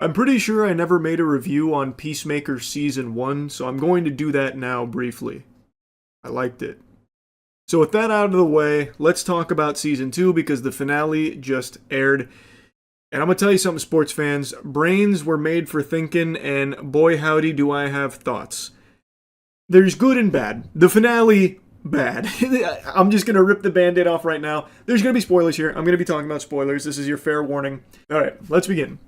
I'm pretty sure I never made a review on Peacemaker Season 1, so I'm going to do that now briefly. I liked it. So with that out of the way, let's talk about Season 2 because the finale just aired. And I'm going to tell you something, sports fans. Brains were made for thinking, and boy howdy do I have thoughts. There's good and bad. The finale, bad. I'm just going to rip the band-aid off right now. There's going to be spoilers here. I'm going to be talking about spoilers. This is your fair warning. Alright, let's begin.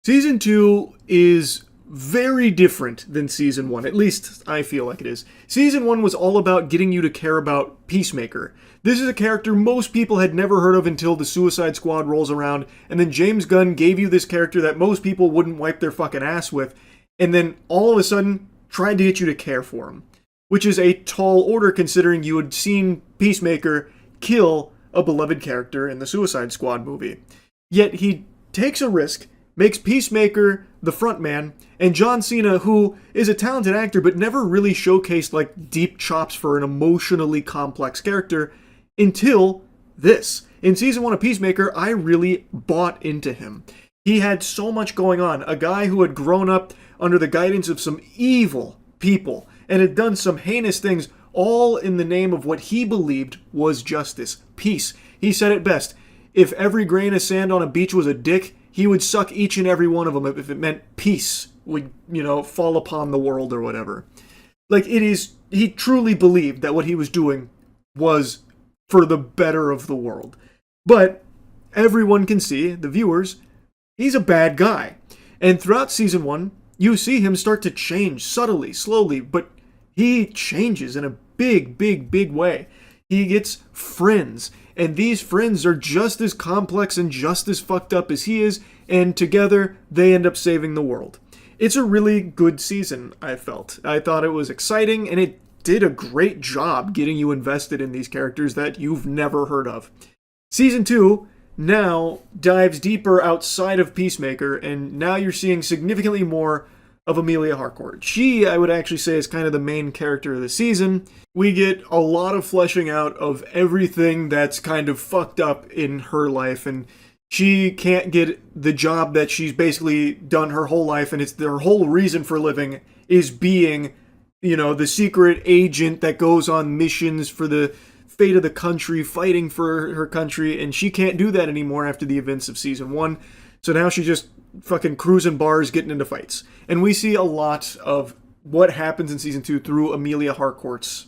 Season 2 is very different than Season 1. At least, I feel like it is. Season 1 was all about getting you to care about Peacemaker. This is a character most people had never heard of until the Suicide Squad rolls around, and then James Gunn gave you this character that most people wouldn't wipe their fucking ass with, and then all of a sudden tried to get you to care for him. Which is a tall order considering you had seen Peacemaker kill a beloved character in the Suicide Squad movie. Yet he takes a risk, makes Peacemaker the frontman, and John Cena, who is a talented actor but never really showcased like deep chops for an emotionally complex character until this. In Season 1 of Peacemaker, I really bought into him. He had so much going on. A guy who had grown up under the guidance of some evil people and had done some heinous things, all in the name of what he believed was justice, peace. He said it best, if every grain of sand on a beach was a dick, he would suck each and every one of them if it meant peace would, fall upon the world or whatever. He truly believed that what he was doing was for the better of the world. But everyone can see, the viewers, he's a bad guy. And throughout Season 1, you see him start to change subtly, slowly, but he changes in a big, big, big way. He gets friends, and these friends are just as complex and just as fucked up as he is, and together they end up saving the world. It's a really good season, I felt. I thought it was exciting, and it did a great job getting you invested in these characters that you've never heard of. Season 2 now dives deeper outside of Peacemaker, and now you're seeing significantly more of Amelia Harcourt. She, I would actually say, is kind of the main character of the season. We get a lot of fleshing out of everything that's kind of fucked up in her life, and she can't get the job that she's basically done her whole life, and it's their whole reason for living is being, the secret agent that goes on missions for the fate of the country, fighting for her country, and she can't do that anymore after the events of Season 1. So now she's just fucking cruising bars, getting into fights. And we see a lot of what happens in Season 2 through Amelia Harcourt's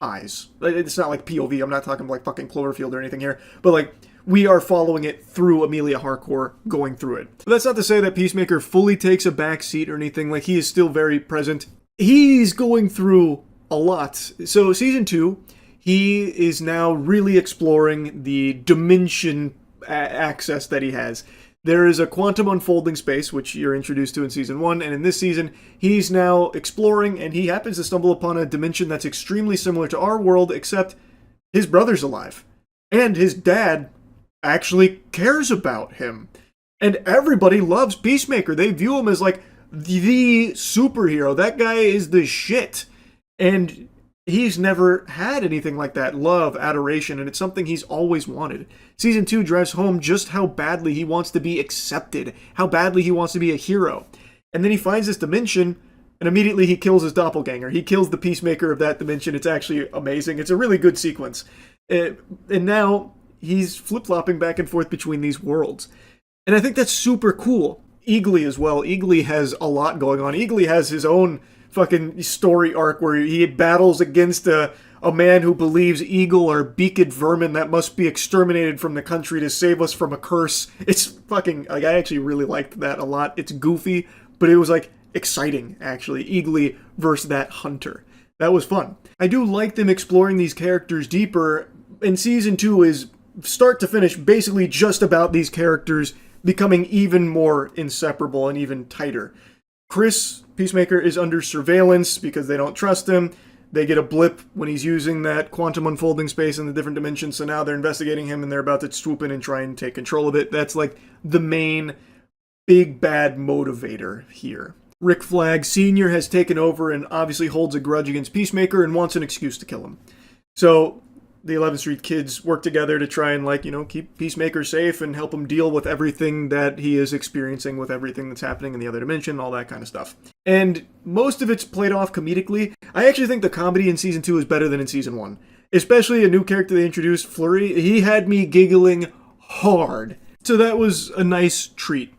eyes. It's not like POV, I'm not talking like fucking Cloverfield or anything here, but we are following it through Amelia Harcourt going through it. But that's not to say that Peacemaker fully takes a back seat or anything, he is still very present. He's going through a lot. So Season 2, he is now really exploring the dimension access that he has. There is a quantum unfolding space, which you're introduced to in Season 1, and in this season, he's now exploring, and he happens to stumble upon a dimension that's extremely similar to our world, except his brother's alive. And his dad actually cares about him. And everybody loves Peacemaker. They view him as, the superhero. That guy is the shit. And he's never had anything like that, love, adoration, and it's something he's always wanted. Season 2 drives home just how badly he wants to be accepted, how badly he wants to be a hero. And then he finds this dimension, and immediately he kills his doppelganger. He kills the Peacemaker of that dimension. It's actually amazing. It's a really good sequence. And now he's flip-flopping back and forth between these worlds. And I think that's super cool. Eagly as well. Eagly has a lot going on. Eagly has his own fucking story arc where he battles against a man who believes eagle are beaked vermin that must be exterminated from the country to save us from a curse. It's fucking, I actually really liked that a lot. It's goofy, but it was exciting, actually. Eagly versus that hunter. That was fun. I do like them exploring these characters deeper, and Season 2 is, start to finish, basically just about these characters becoming even more inseparable and even tighter. Chris, Peacemaker, is under surveillance because they don't trust him. They get a blip when he's using that quantum unfolding space in the different dimensions, so now they're investigating him and they're about to swoop in and try and take control of it. That's the main big bad motivator here. Rick Flag Sr. has taken over and obviously holds a grudge against Peacemaker and wants an excuse to kill him. So the 11th Street kids work together to try and, like, you know, keep Peacemaker safe and help him deal with everything that he is experiencing, with everything that's happening in the other dimension, all that kind of stuff. And most of it's played off comedically. I actually think the comedy in Season 2 is better than in Season 1. Especially a new character they introduced, Flurry. He had me giggling hard. So that was a nice treat.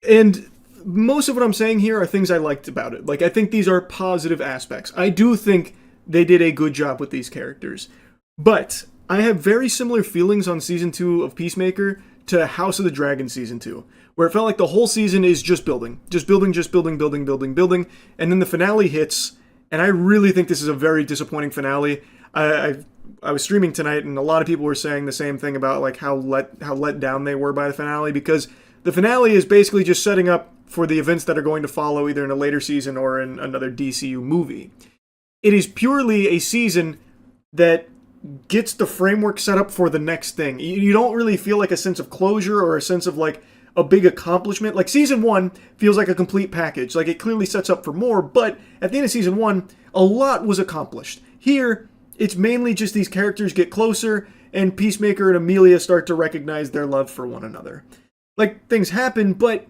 And most of what I'm saying here are things I liked about it. Like, I think these are positive aspects. I do think they did a good job with these characters. But I have very similar feelings on Season 2 of Peacemaker to House of the Dragon Season 2, where it felt like the whole season is just building. Just building, building, and then the finale hits, and I really think this is a very disappointing finale. I was streaming tonight, and a lot of people were saying the same thing about, like, how let down they were by the finale, because the finale is basically just setting up for the events that are going to follow either in a later season or in another DCU movie. It is purely a season that gets the framework set up for the next thing. You don't really feel like a sense of closure or a sense of, like, a big accomplishment. Like, Season 1 feels like a complete package. Like, it clearly sets up for more, but at the end of Season 1, a lot was accomplished. Here, it's mainly just these characters get closer, and Peacemaker and Amelia start to recognize their love for one another. Like, things happen, but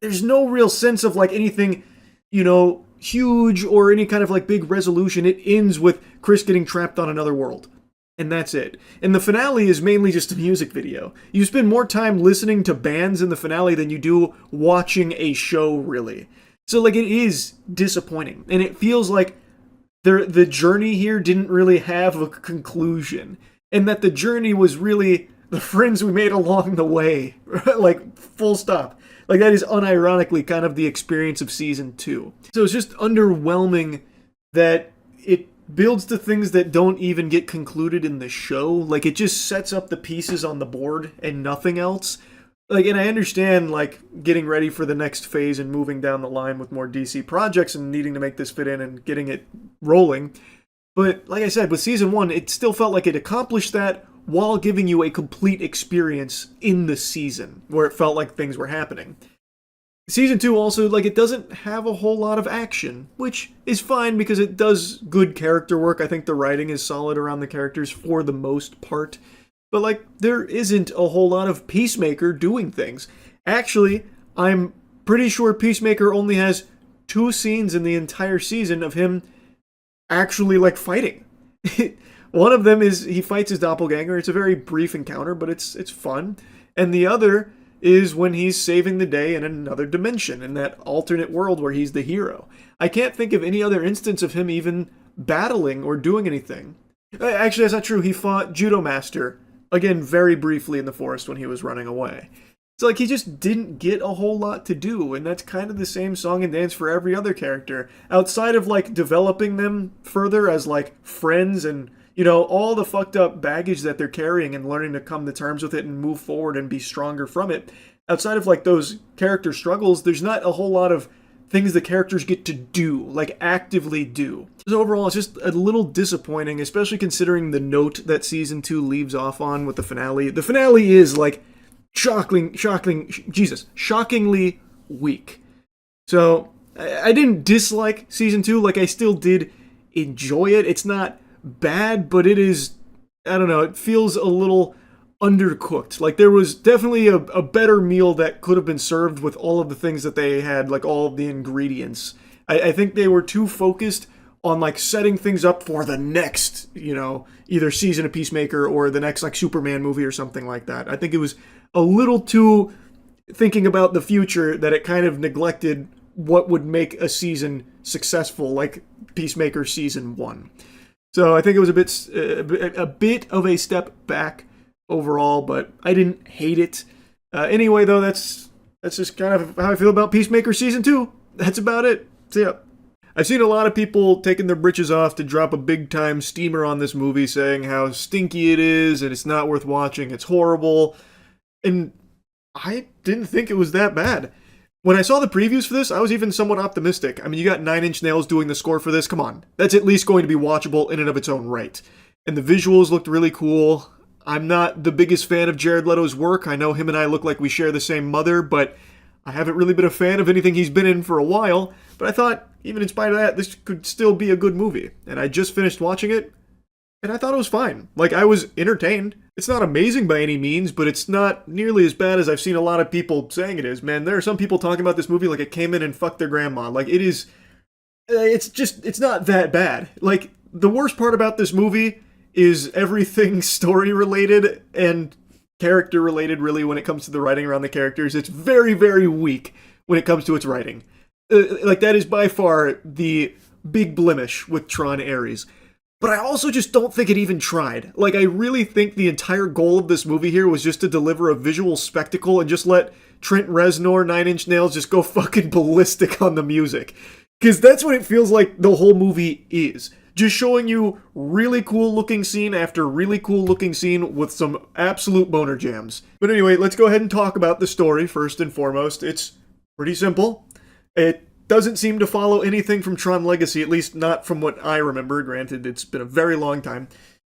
there's no real sense of, like, anything, you know, huge or any kind of, like, big resolution. It ends with Chris getting trapped on another world. And that's it. And the finale is mainly just a music video. You spend more time listening to bands in the finale than you do watching a show, really. So, like, it is disappointing. And it feels like the journey here didn't really have a conclusion. And that the journey was really the friends we made along the way. Like, full stop. Like, that is unironically kind of the experience of Season 2. So it's just underwhelming that it builds to things that don't even get concluded in the show. Like, it just sets up the pieces on the board and nothing else. Like, and I understand, like, getting ready for the next phase and moving down the line with more DC projects and needing to make this fit in and getting it rolling. But, like I said, with Season 1, it still felt like it accomplished that while giving you a complete experience in the season, where it felt like things were happening. Season 2 also, like, it doesn't have a whole lot of action, which is fine because it does good character work. I think the writing is solid around the characters for the most part. But, like, there isn't a whole lot of Peacemaker doing things. Actually, I'm pretty sure Peacemaker only has 2 scenes in the entire season of him actually, like, fighting. One of them is he fights his doppelganger. It's a very brief encounter, but it's fun. And the other is when he's saving the day in another dimension, in that alternate world where he's the hero. I can't think of any other instance of him even battling or doing anything. Actually, that's not true. He fought Judo Master, again, very briefly in the forest when he was running away. So, like, he just didn't get a whole lot to do, and that's kind of the same song and dance for every other character. Outside of, like, developing them further as, like, friends and, you know, all the fucked up baggage that they're carrying and learning to come to terms with it and move forward and be stronger from it. Outside of, like, those character struggles, there's not a whole lot of things the characters get to do, like, actively do. So overall, it's just a little disappointing, especially considering the note that Season 2 leaves off on with the finale. The finale is, like, shockingly weak. So, I didn't dislike Season 2, like, I still did enjoy it. It's not bad, but it is, I don't know, it feels a little undercooked. Like, there was definitely a better meal that could have been served with all of the things that they had, like all of the ingredients. I think they were too focused on, like, setting things up for the next, you know, either season of Peacemaker or the next, like, Superman movie or something like that. I think it was a little too thinking about the future that it kind of neglected what would make a season successful, like Peacemaker Season 1. So I think it was a bit of a step back overall, but I didn't hate it. Anyway, though, that's just kind of how I feel about Peacemaker Season 2. That's about it. See ya. I've seen a lot of people taking their britches off to drop a big-time steamer on this movie, saying how stinky it is and it's not worth watching, it's horrible. And I didn't think it was that bad. When I saw the previews for this, I was even somewhat optimistic. I mean, you got Nine Inch Nails doing the score for this. Come on. That's at least going to be watchable in and of its own right. And the visuals looked really cool. I'm not the biggest fan of Jared Leto's work. I know him and I look like we share the same mother, but I haven't really been a fan of anything he's been in for a while. But I thought, even in spite of that, this could still be a good movie. And I just finished watching it, and I thought it was fine. Like, I was entertained. It's not amazing by any means, but it's not nearly as bad as I've seen a lot of people saying it is, man. There are some people talking about this movie like it came in and fucked their grandma. Like, it is... it's not that bad. Like, the worst part about this movie is everything story-related and character-related, really, when it comes to the writing around the characters. It's very, very weak when it comes to its writing. Like, that is by far the big blemish with Tron Ares. But I also just don't think it even tried. Like, I really think the entire goal of this movie here was just to deliver a visual spectacle and just let Trent Reznor, Nine Inch Nails, just go fucking ballistic on the music. Because that's what it feels like the whole movie is. Just showing you really cool looking scene after really cool looking scene with some absolute boner jams. But anyway, let's go ahead and talk about the story first and foremost. It's pretty simple. It doesn't seem to follow anything from Tron Legacy, at least not from what I remember. Granted, it's been a very long time.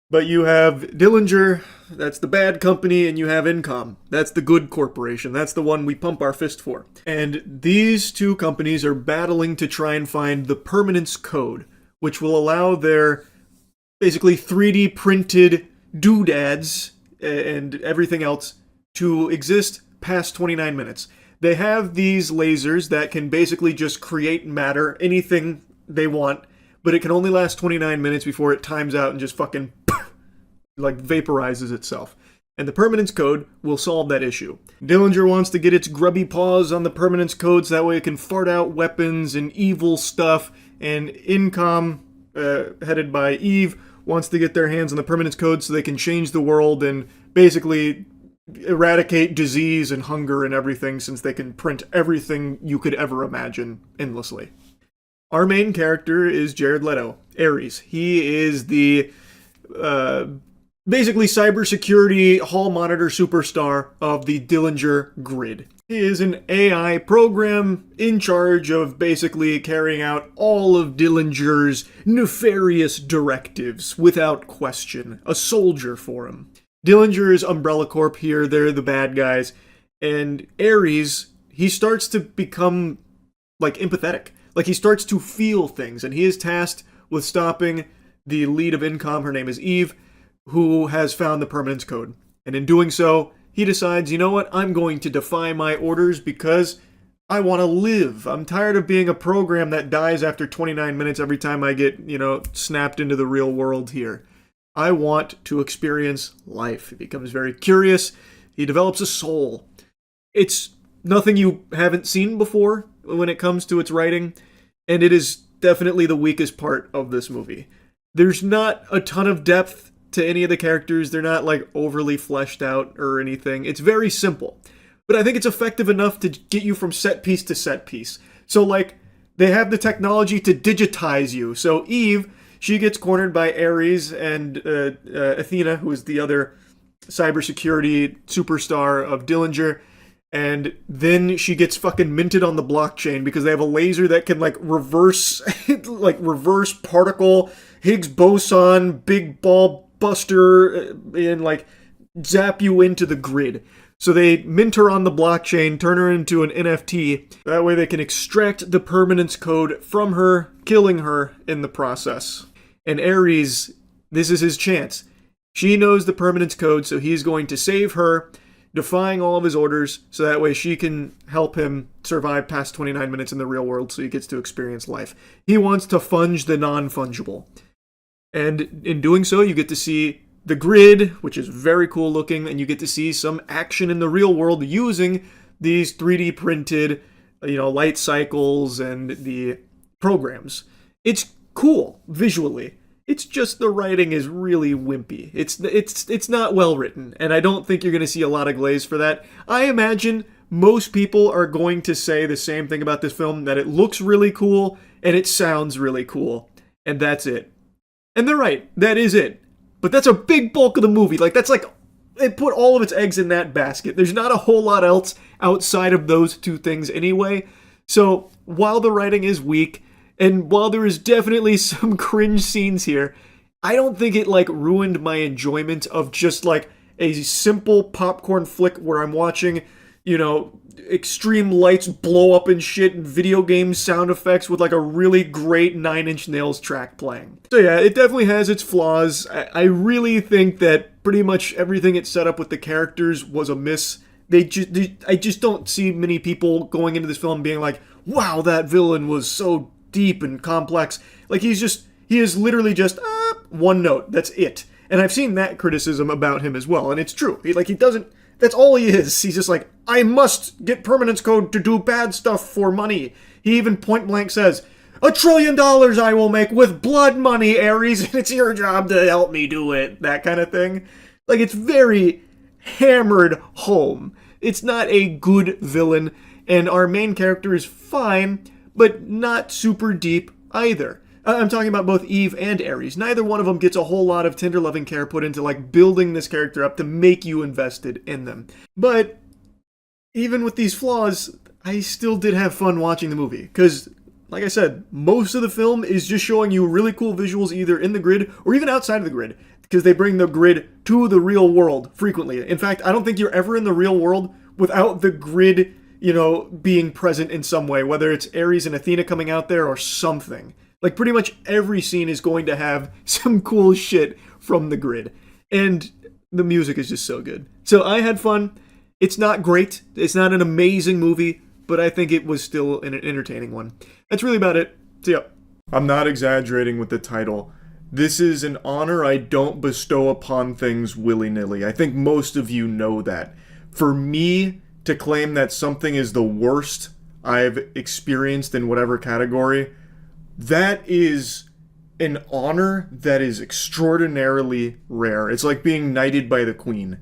But you have Dillinger, that's the bad company, and you have Incom. That's the good corporation. That's the one we pump our fist for. And these two companies are battling to try and find the permanence code, which will allow their basically 3D printed doodads and everything else to exist past 29 minutes. They have these lasers that can basically just create matter, anything they want, but it can only last 29 minutes before it times out and just fucking like vaporizes itself. And the permanence code will solve that issue. Dillinger wants to get its grubby paws on the permanence code so that way it can fart out weapons and evil stuff, and Incom, headed by Eve, wants to get their hands on the permanence code so they can change the world and basically eradicate disease and hunger and everything, since they can print everything you could ever imagine endlessly. Our main character is Jared Leto, Ares. He is the basically cybersecurity hall monitor superstar of the Dillinger grid. He is an AI program in charge of basically carrying out all of Dillinger's nefarious directives without question. A soldier for him. Dillinger's Umbrella Corp here, they're the bad guys. And Ares, he starts to become, like, empathetic. Like, he starts to feel things, and he is tasked with stopping the lead of Incom, her name is Eve, who has found the permanence code. And in doing so, he decides, you know what, I'm going to defy my orders because I want to live. I'm tired of being a program that dies after 29 minutes every time I get, snapped into the real world here. I want to experience life. He becomes very curious. He develops a soul. It's nothing you haven't seen before when it comes to its writing, and it is definitely the weakest part of this movie. There's not a ton of depth to any of the characters. They're not like overly fleshed out or anything. It's very simple. But I think it's effective enough to get you from set piece to set piece. So like, they have the technology to digitize you. So Eve, she gets cornered by Ares and Athena, who is the other cybersecurity superstar of Dillinger. And then she gets fucking minted on the blockchain because they have a laser that can like reverse particle, Higgs boson, big ball buster, and like zap you into the grid. So they mint her on the blockchain, turn her into an NFT. That way they can extract the permanence code from her, killing her in the process. And Ares, this is his chance. She knows the permanence code, so he's going to save her, defying all of his orders, so that way she can help him survive past 29 minutes in the real world so he gets to experience life. He wants to funge the non-fungible. And in doing so, you get to see the grid, which is very cool looking, and you get to see some action in the real world using these 3D printed, light cycles and the programs. It's cool visually. It's just the writing is really wimpy. It's not well written, and I don't think you're going to see a lot of glaze for that. I imagine most people are going to say the same thing about this film, that it looks really cool and it sounds really cool, and that's it. And they're right, that is it. But that's a big bulk of the movie. It put all of its eggs in that basket. There's not a whole lot else outside of those two things anyway. So while the writing is weak, and while there is definitely some cringe scenes here, I don't think it ruined my enjoyment of just a simple popcorn flick where I'm watching, you know, extreme lights blow up and shit and video game sound effects with like a really great Nine Inch Nails track playing. So yeah, it definitely has its flaws. I really think that pretty much everything it set up with the characters was a miss. I just don't see many people going into this film being like, wow, that villain was so deep and complex. Like he is literally just one note. That's it. And I've seen that criticism about him as well, and it's true. He doesn't. That's all he is. He's just like, I must get permanence code to do bad stuff for money. He even point blank says, $1 trillion I will make with blood money, Ares, and it's your job to help me do it. That kind of thing. Like, it's very hammered home. It's not a good villain, and our main character is fine, but not super deep either. I'm talking about both Eve and Ares. Neither one of them gets a whole lot of tender loving care put into like building this character up to make you invested in them. But even with these flaws, I still did have fun watching the movie. Because, like I said, most of the film is just showing you really cool visuals either in the grid or even outside of the grid. Because they bring the grid to the real world frequently. In fact, I don't think you're ever in the real world without the grid, you know, being present in some way. Whether it's Ares and Athena coming out there or something. Like, pretty much every scene is going to have some cool shit from the grid. And the music is just so good. So I had fun. It's not great. It's not an amazing movie, but I think it was still an entertaining one. That's really about it. So yeah. I'm not exaggerating with the title. This is an honor I don't bestow upon things willy-nilly. I think most of you know that. For me to claim that something is the worst I've experienced in whatever category, that is an honor that is extraordinarily rare. It's like being knighted by the queen.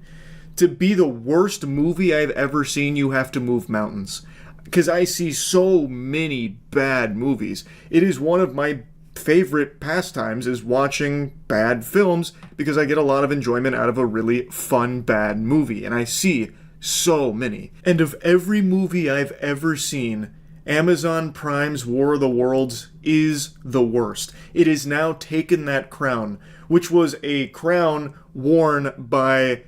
To be the worst movie I've ever seen, you have to move mountains. Because I see so many bad movies. It is one of my favorite pastimes is watching bad films because I get a lot of enjoyment out of a really fun bad movie. And I see so many. And of every movie I've ever seen, Amazon Prime's War of the Worlds is the worst. It has now taken that crown, which was a crown worn by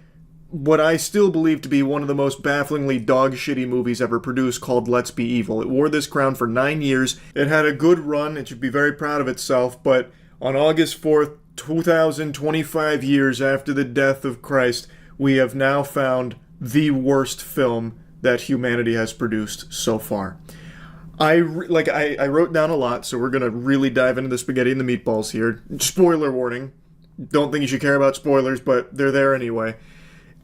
what I still believe to be one of the most bafflingly dog-shitty movies ever produced called Let's Be Evil. It wore this crown for 9 years. It had a good run. It should be very proud of itself, but on August 4th, 2025 years after the death of Christ, we have now found the worst film that humanity has produced so far. I wrote down a lot, so we're going to really dive into the spaghetti and the meatballs here. Spoiler warning. Don't think you should care about spoilers, but they're there anyway.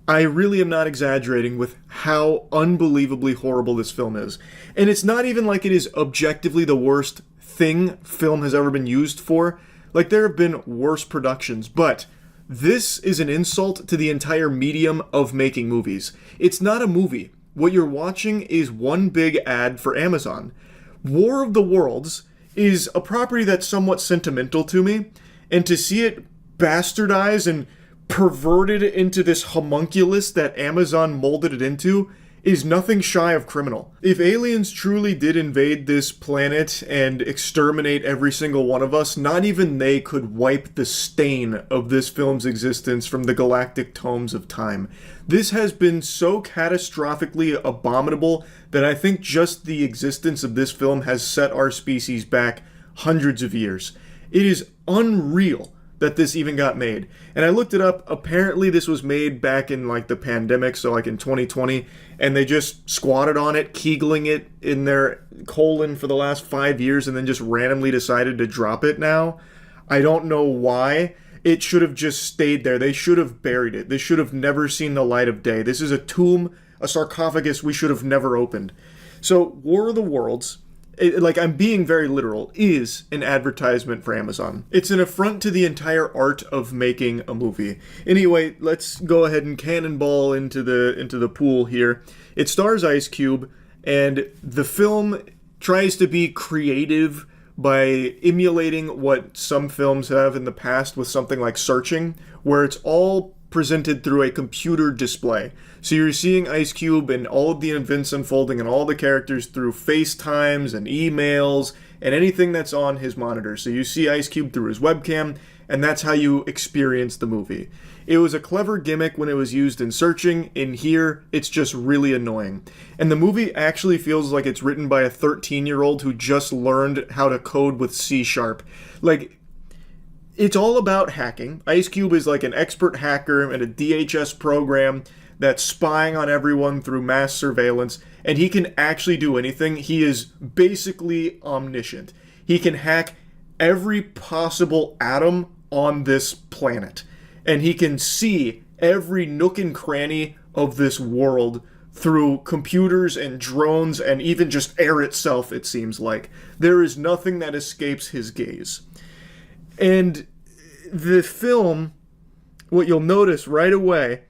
I really am not exaggerating with how unbelievably horrible this film is. And it's not even like it is objectively the worst thing film has ever been used for. Like, there have been worse productions, but this is an insult to the entire medium of making movies. It's not a movie. What you're watching is one big ad for Amazon. War of the Worlds is a property that's somewhat sentimental to me, and to see it bastardized and perverted into this homunculus that Amazon molded it into is nothing shy of criminal. If aliens truly did invade this planet and exterminate every single one of us, not even they could wipe the stain of this film's existence from the galactic tomes of time. This has been so catastrophically abominable that I think just the existence of this film has set our species back hundreds of years. It is unreal that this even got made. And I looked it up. Apparently this was made back in like the pandemic, so like in 2020, and they just squatted on it, keegling it in their colon for the last 5 years, and then just randomly decided to drop it now. I don't know why. It should have just stayed there. They should have buried it. This should have never seen the light of day. This is a tomb, a sarcophagus we should have never opened. So War of the Worlds, I'm being very literal, is an advertisement for Amazon. It's an affront to the entire art of making a movie. Anyway, let's go ahead and cannonball into the pool here. It stars Ice Cube, and the film tries to be creative by emulating what some films have in the past with something like Searching, where it's all presented through a computer display. So you're seeing Ice Cube and all of the events unfolding and all the characters through FaceTimes and emails and anything that's on his monitor. So you see Ice Cube through his webcam, and that's how you experience the movie. It was a clever gimmick when it was used in Searching. In here, it's just really annoying. And the movie actually feels like it's written by a 13-year-old who just learned how to code with C#. Like, it's all about hacking. Ice Cube is like an expert hacker in a DHS program that's spying on everyone through mass surveillance, and he can actually do anything. He is basically omniscient. He can hack every possible atom on this planet, and he can see every nook and cranny of this world through computers and drones and even just air itself, it seems like. There is nothing that escapes his gaze. And the film, what you'll notice right away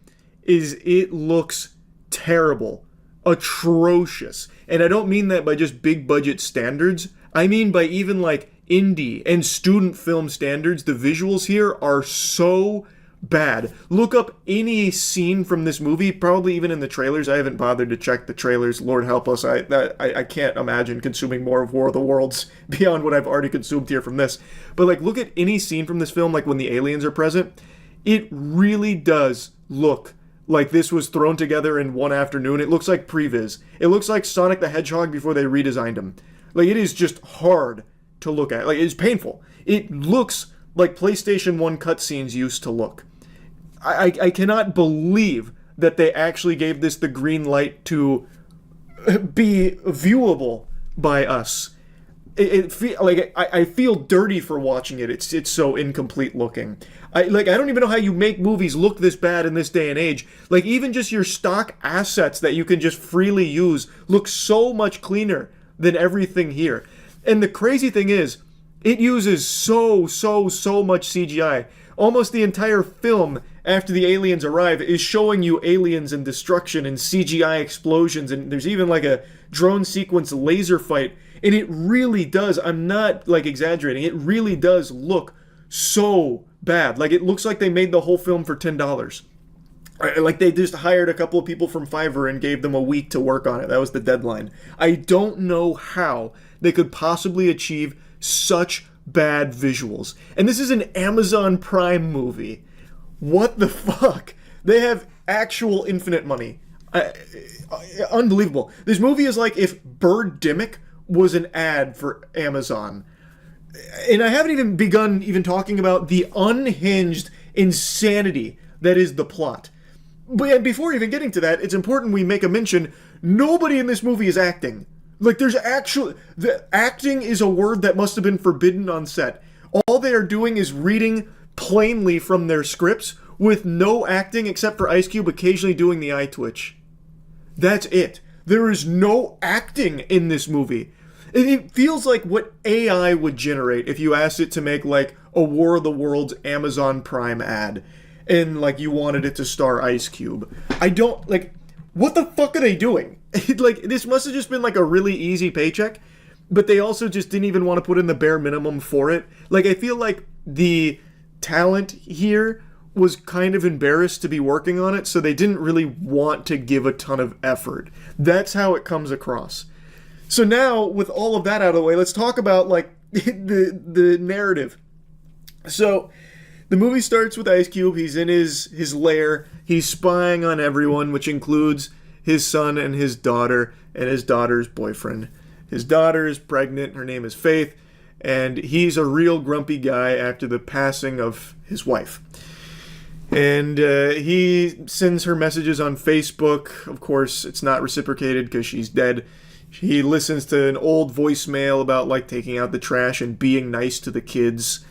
is it looks terrible, atrocious. And I don't mean that by just big budget standards. I mean by even like indie and student film standards. The visuals here are so bad. Look up any scene from this movie, probably even in the trailers. I haven't bothered to check the trailers. Lord help us. I can't imagine consuming more of War of the Worlds beyond what I've already consumed here from this. But like, look at any scene from this film, like when the aliens are present. It really does look like this was thrown together in one afternoon. It looks like previs. It looks like Sonic the Hedgehog before they redesigned him. Like, it is just hard to look at. Like, it's painful. It looks like PlayStation 1 cutscenes used to look. I cannot believe that they actually gave this the green light to be viewable by us. I feel dirty for watching it. It's so incomplete looking. I don't even know how you make movies look this bad in this day and age. Like, even just your stock assets that you can just freely use look so much cleaner than everything here. And the crazy thing is, it uses so much CGI. Almost the entire film after the aliens arrive is showing you aliens and destruction and CGI explosions, and there's even like a drone sequence laser fight, and it really does, I'm not like exaggerating, it really does look so bad. Like, it looks like they made the whole film for $10. Like, they just hired a couple of people from Fiverr and gave them a week to work on it. That was the deadline. I don't know how they could possibly achieve such bad visuals. And this is an Amazon Prime movie. What the fuck? They have actual infinite money. Unbelievable. This movie is like if Birdemic was an ad for Amazon. And I haven't even begun talking about the unhinged insanity that is the plot. But before even getting to that, it's important we make a mention, nobody in this movie is acting. Like, there's actually... The acting is a word that must have been forbidden on set. All they are doing is reading plainly from their scripts with no acting except for Ice Cube occasionally doing the eye twitch. That's it. There is no acting in this movie. It feels like what AI would generate if you asked it to make, like, a War of the Worlds Amazon Prime ad. And, like, you wanted it to star Ice Cube. I don't... Like, what the fuck are they doing? Like, this must have just been, like, a really easy paycheck. But they also just didn't even want to put in the bare minimum for it. Like, I feel like the talent here was kind of embarrassed to be working on it, so they didn't really want to give a ton of effort. That's how it comes across. So now, with all of that out of the way, let's talk about, like, the narrative. So, the movie starts with Ice Cube. He's in his lair. He's spying on everyone, which includes his son and his daughter and his daughter's boyfriend. His daughter is pregnant. Her name is Faith. And he's a real grumpy guy after the passing of his wife. And he sends her messages on Facebook. Of course, it's not reciprocated because she's dead. He listens to an old voicemail about, like, taking out the trash and being nice to the kids,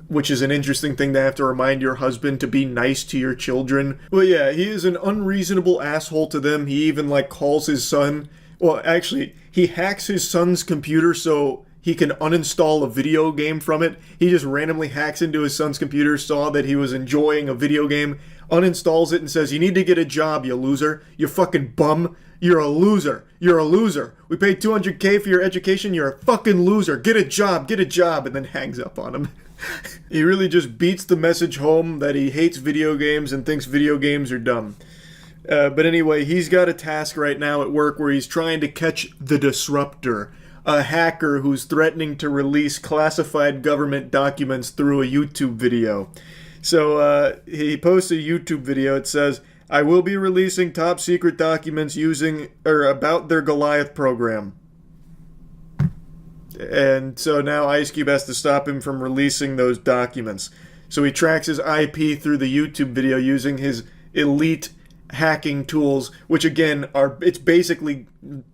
which is an interesting thing to have to remind your husband to be nice to your children. Well, yeah, he is an unreasonable asshole to them. He even, like, calls his son... Well, actually, he hacks his son's computer so he can uninstall a video game from it. He just randomly hacks into his son's computer, saw that he was enjoying a video game, uninstalls it and says, "You need to get a job, you loser. You fucking bum. You're a loser. You're a loser. We paid $200K for your education. You're a fucking loser. Get a job. Get a job." And then hangs up on him. He really just beats the message home that he hates video games and thinks video games are dumb. But anyway, he's got a task right now at work where he's trying to catch the Disruptor, a hacker who's threatening to release classified government documents through a YouTube video. So he posts a YouTube video. It says, "I will be releasing top secret documents using or about their Goliath program." And so now Ice Cube has to stop him from releasing those documents. So he tracks his IP through the YouTube video using his elite hacking tools, which again it's basically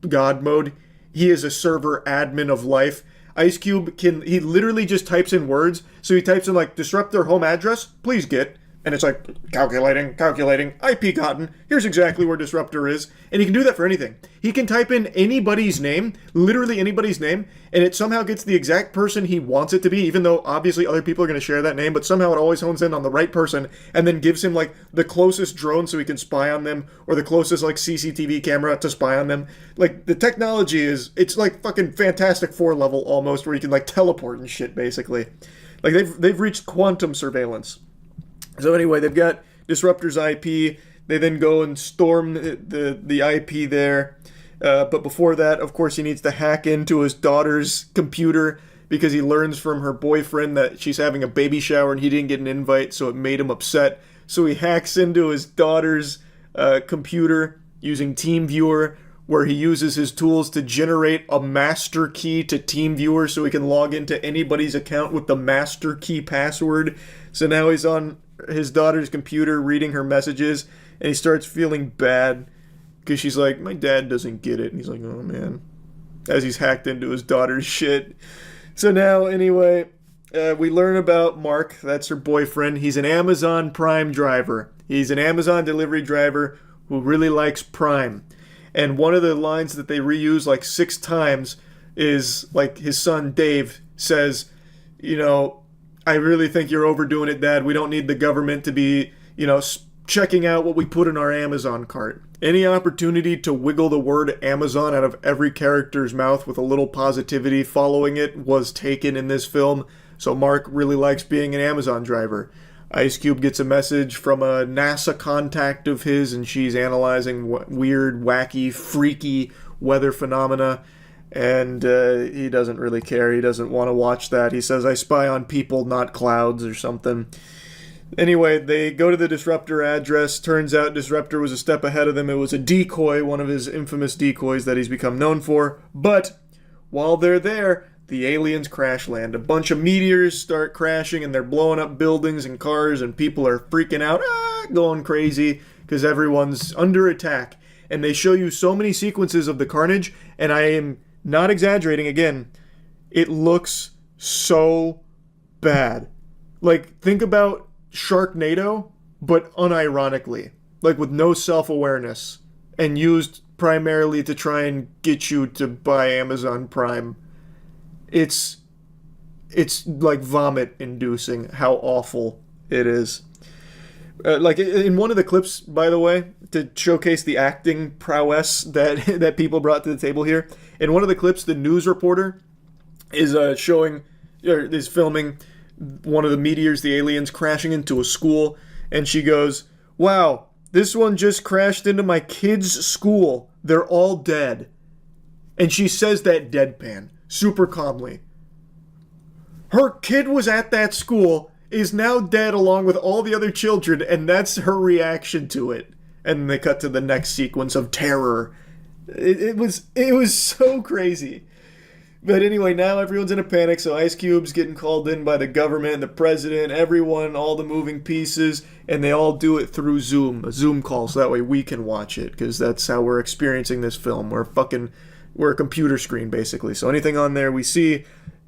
God mode. He is a server admin of life. Ice Cube he literally just types in words. So he types in like disruptor home address, please get. And it's like, calculating, IP gotten, here's exactly where Disruptor is. And he can do that for anything. He can type in anybody's name, literally anybody's name, and it somehow gets the exact person he wants it to be, even though obviously other people are going to share that name, but somehow it always hones in on the right person, and then gives him like the closest drone so he can spy on them, or the closest like CCTV camera to spy on them. Like, the technology it's like fucking Fantastic Four level almost, where you can like teleport and shit, basically. Like, they've reached quantum surveillance. So anyway, they've got Disruptor's IP. They then go and storm the IP there. But before that, of course, he needs to hack into his daughter's computer because he learns from her boyfriend that she's having a baby shower and he didn't get an invite, so it made him upset. So he hacks into his daughter's computer using TeamViewer, where he uses his tools to generate a master key to TeamViewer so he can log into anybody's account with the master key password. So now he's on his daughter's computer reading her messages, and he starts feeling bad because she's like, my dad doesn't get it. And he's like, oh man, as he's hacked into his daughter's shit. So now, anyway, we learn about Mark. That's her boyfriend. He's an Amazon Prime driver. He's an Amazon delivery driver who really likes Prime. And one of the lines that they reuse like 6 times is like his son Dave says, you know, I really think you're overdoing it, Dad. We don't need the government to be, checking out what we put in our Amazon cart. Any opportunity to wiggle the word Amazon out of every character's mouth with a little positivity following it was taken in this film. So Mark really likes being an Amazon driver. Ice Cube gets a message from a NASA contact of his, and she's analyzing weird, wacky, freaky weather phenomena. And he doesn't really care. He doesn't want to watch that. He says, I spy on people, not clouds, or something. Anyway, they go to the Disruptor address. Turns out Disruptor was a step ahead of them. It was a decoy, one of his infamous decoys that he's become known for. But while they're there, the aliens crash land. A bunch of meteors start crashing, and they're blowing up buildings and cars, and people are freaking out, going crazy, because everyone's under attack. And they show you so many sequences of the carnage, and I am not exaggerating, again, it looks so bad. Like, think about Sharknado, but unironically. Like, with no self-awareness. And used primarily to try and get you to buy Amazon Prime. It's like vomit-inducing how awful it is. Like, in one of the clips, by the way, to showcase the acting prowess that people brought to the table here, in one of the clips, the news reporter is filming one of the meteors, the aliens, crashing into a school, and she goes, wow, this one just crashed into my kids' school. They're all dead. And she says that deadpan, super calmly. Her kid was at that school, is now dead along with all the other children, and that's her reaction to it. And they cut to the next sequence of terror. It was so crazy. But anyway, now everyone's in a panic, so Ice Cube's getting called in by the government, the president, everyone, all the moving pieces, and they all do it through Zoom, a Zoom call, so that way we can watch it, because that's how we're experiencing this film. We're a computer screen, basically. So anything on there we see,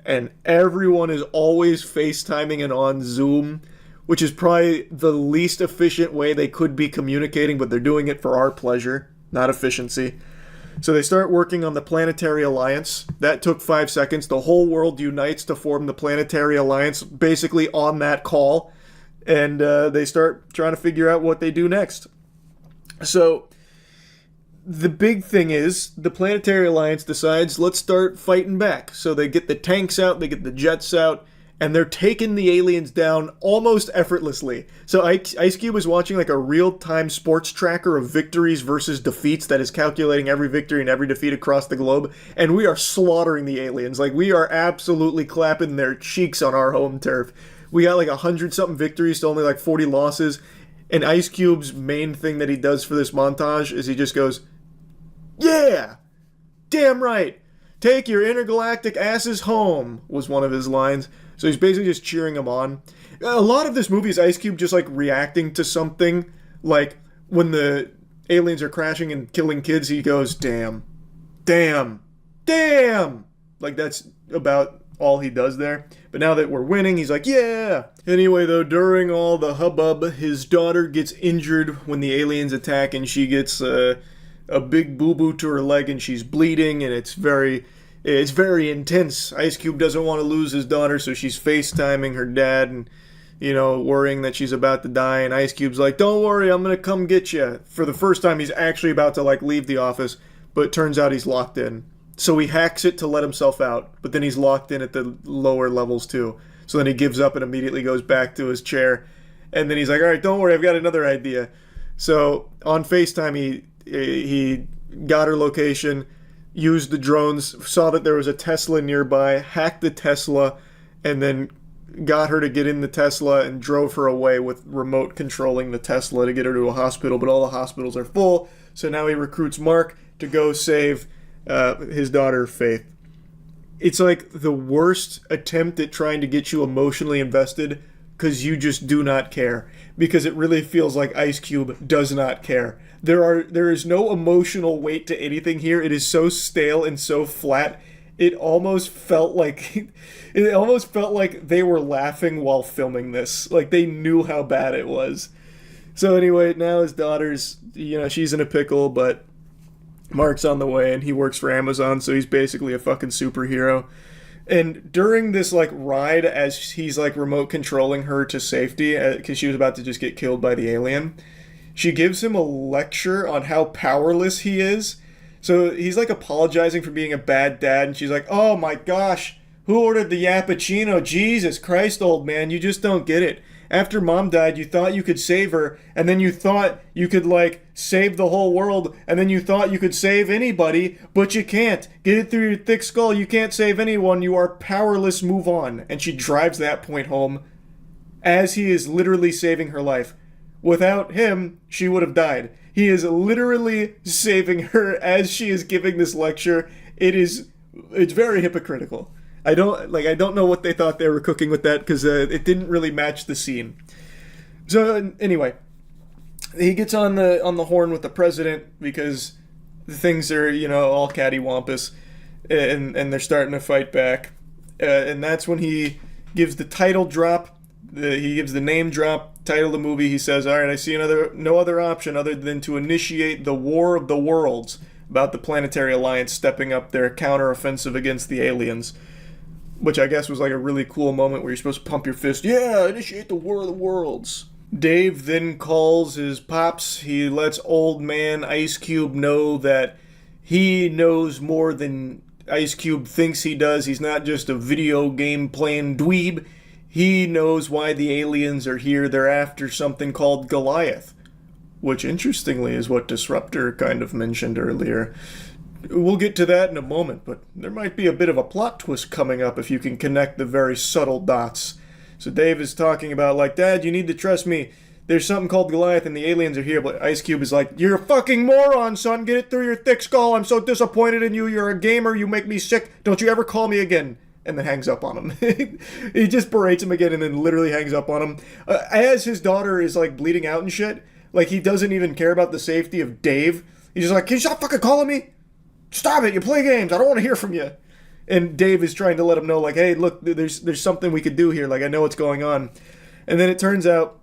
and everyone is always FaceTiming and on Zoom, which is probably the least efficient way they could be communicating, but they're doing it for our pleasure, not efficiency. So they start working on the Planetary Alliance. That took 5 seconds. The whole world unites to form the Planetary Alliance, basically on that call. And they start trying to figure out what they do next. So the big thing is the Planetary Alliance decides, let's start fighting back. So they get the tanks out, they get the jets out, and they're taking the aliens down almost effortlessly. So Ice Cube is watching like a real-time sports tracker of victories versus defeats that is calculating every victory and every defeat across the globe, and we are slaughtering the aliens. Like, we are absolutely clapping their cheeks on our home turf. We got like 100-something victories to only like 40 losses, and Ice Cube's main thing that he does for this montage is he just goes, "Yeah! Damn right! Take your intergalactic asses home," was one of his lines. So he's basically just cheering him on. A lot of this movie is Ice Cube just like reacting to something. Like when the aliens are crashing and killing kids, he goes, "Damn, damn, damn." Like that's about all he does there. But now that we're winning, he's like, "Yeah." Anyway, though, during all the hubbub, his daughter gets injured when the aliens attack, and she gets a big boo-boo to her leg, and she's bleeding, and it's very intense. Ice Cube doesn't want to lose his daughter, so she's FaceTiming her dad and, worrying that she's about to die. And Ice Cube's like, "Don't worry, I'm going to come get you." For the first time, he's actually about to, leave the office, but it turns out he's locked in. So he hacks it to let himself out, but then he's locked in at the lower levels, too. So then he gives up and immediately goes back to his chair. And then he's like, "All right, don't worry, I've got another idea." So on FaceTime, he got her location, used the drones, saw that there was a Tesla nearby, hacked the Tesla, and then got her to get in the Tesla and drove her away with remote controlling the Tesla to get her to a hospital, but all the hospitals are full. So now he recruits Mark to go save his daughter, Faith. It's like the worst attempt at trying to get you emotionally invested because you just do not care. Because it really feels like Ice Cube does not care. There is no emotional weight to anything here. It is so stale and so flat. It almost felt like they were laughing while filming this. Like they knew how bad it was. So anyway, now his daughter's, she's in a pickle, but Mark's on the way and he works for Amazon, so he's basically a fucking superhero. And during this ride, as he's remote controlling her to safety, because she was about to just get killed by the alien, she gives him a lecture on how powerless he is. So he's apologizing for being a bad dad, and she's like, "Oh my gosh, who ordered the Yappuccino? Jesus Christ, old man, you just don't get it. After mom died, you thought you could save her, and then you thought you could save the whole world, and then you thought you could save anybody, but you can't. Get it through your thick skull, you can't save anyone, you are powerless, move on." And she drives that point home as he is literally saving her life. Without him, she would have died. He is literally saving her as she is giving this lecture. It's very hypocritical. I don't know what they thought they were cooking with that, because it didn't really match the scene. So anyway, he gets on the horn with the president because the things are all cattywampus, and they're starting to fight back, and that's when he gives the title drop. He gives the name drop, title of the movie. He says, "All right, I see no other option other than to initiate the War of the Worlds," about the Planetary Alliance stepping up their counteroffensive against the aliens. Which I guess was a really cool moment where you're supposed to pump your fist. "Yeah, initiate the War of the Worlds." Dave then calls his pops. He lets old man Ice Cube know that he knows more than Ice Cube thinks he does. He's not just a video game playing dweeb. He knows why the aliens are here. They're after something called Goliath, which interestingly is what Disruptor kind of mentioned earlier. We'll get to that in a moment, but there might be a bit of a plot twist coming up if you can connect the very subtle dots. So Dave is talking about, "Dad, you need to trust me. There's something called Goliath and the aliens are here." But Ice Cube is like, "You're a fucking moron, son. Get it through your thick skull. I'm so disappointed in you. You're a gamer. You make me sick. Don't you ever call me again." And then hangs up on him. He just berates him again and then literally hangs up on him. As his daughter is, bleeding out and shit, he doesn't even care about the safety of Dave. He's just like, "Can you stop fucking calling me? Stop it, you play games, I don't want to hear from you." And Dave is trying to let him know, "Hey, look, there's something we could do here, I know what's going on." And then it turns out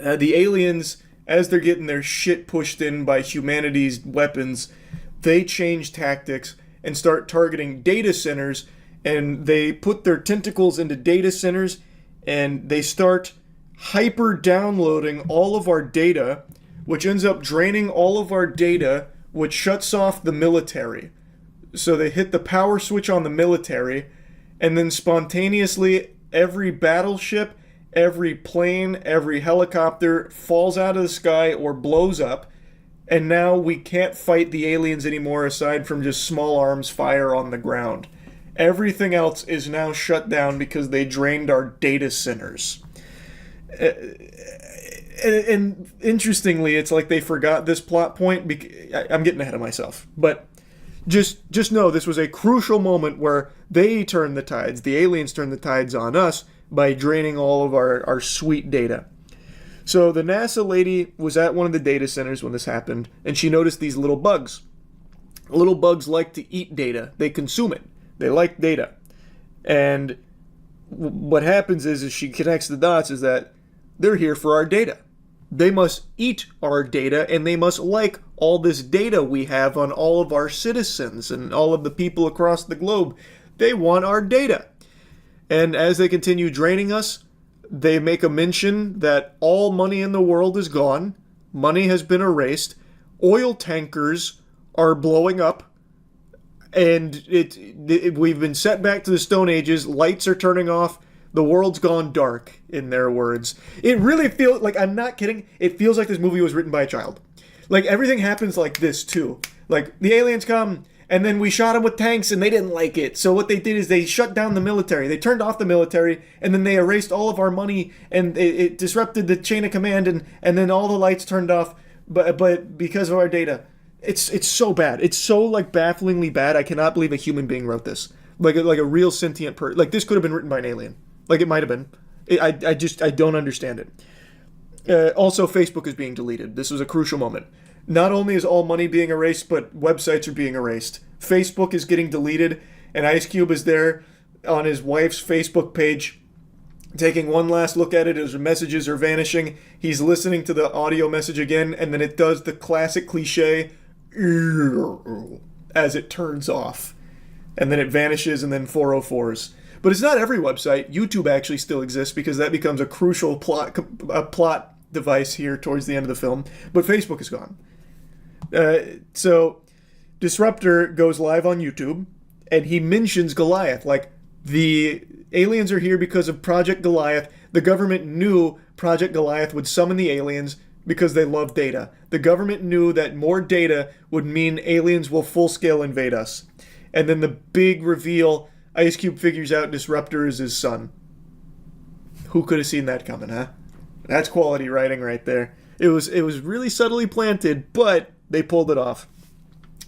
the aliens, as they're getting their shit pushed in by humanity's weapons, they change tactics and start targeting data centers, and they put their tentacles into data centers, and they start hyper-downloading all of our data, which ends up draining all of our data, which shuts off the military. So they hit the power switch on the military, and then spontaneously every battleship, every plane, every helicopter falls out of the sky or blows up, and now we can't fight the aliens anymore aside from just small arms fire on the ground. Everything else is now shut down because they drained our data centers. And interestingly, it's like they forgot this plot point. I'm getting ahead of myself, but just know this was a crucial moment where they turned the tides. The aliens turned the tides on us by draining all of our sweet data. So the NASA lady was at one of the data centers when this happened, and she noticed these little bugs. Little bugs like to eat data. They consume it. They like data. And what happens is she connects the dots is that they're here for our data. They must eat our data, and they must like all this data we have on all of our citizens and all of the people across the globe. They want our data. And as they continue draining us, they make a mention that all money in the world is gone. Money has been erased. Oil tankers are blowing up. And we've been set back to the Stone Ages. Lights are turning off. The world's gone dark, in their words. It really feels like, I'm not kidding, it feels like this movie was written by a child. Like, everything happens like this, too. Like, the aliens come, and then we shot them with tanks, and they didn't like it. So what they did is they shut down the military. They turned off the military, and then they erased all of our money, and it disrupted the chain of command, and then all the lights turned off, but because of our data. It's so bad. It's so, like, bafflingly bad. I cannot believe a human being wrote this. Like a real sentient person. Like, this could have been written by an alien. Like, it might have been. I don't understand it. Also, Facebook is being deleted. This was a crucial moment. Not only is all money being erased, but websites are being erased. Facebook is getting deleted, and Ice Cube is there on his wife's Facebook page, taking one last look at it as messages are vanishing. He's listening to the audio message again, and then it does the classic cliche as it turns off. And then it vanishes, and then 404s. But it's not every website. YouTube actually still exists because that becomes a crucial plot device here towards the end of the film. But Facebook is gone. So Disruptor goes live on YouTube, and he mentions Goliath. Like, the aliens are here because of Project Goliath. The government knew Project Goliath would summon the aliens because they love data. The government knew that more data would mean aliens will full-scale invade us. And then the big reveal, Ice Cube figures out Disruptor is his son. Who could have seen that coming, huh? That's quality writing right there. It was really subtly planted, but they pulled it off.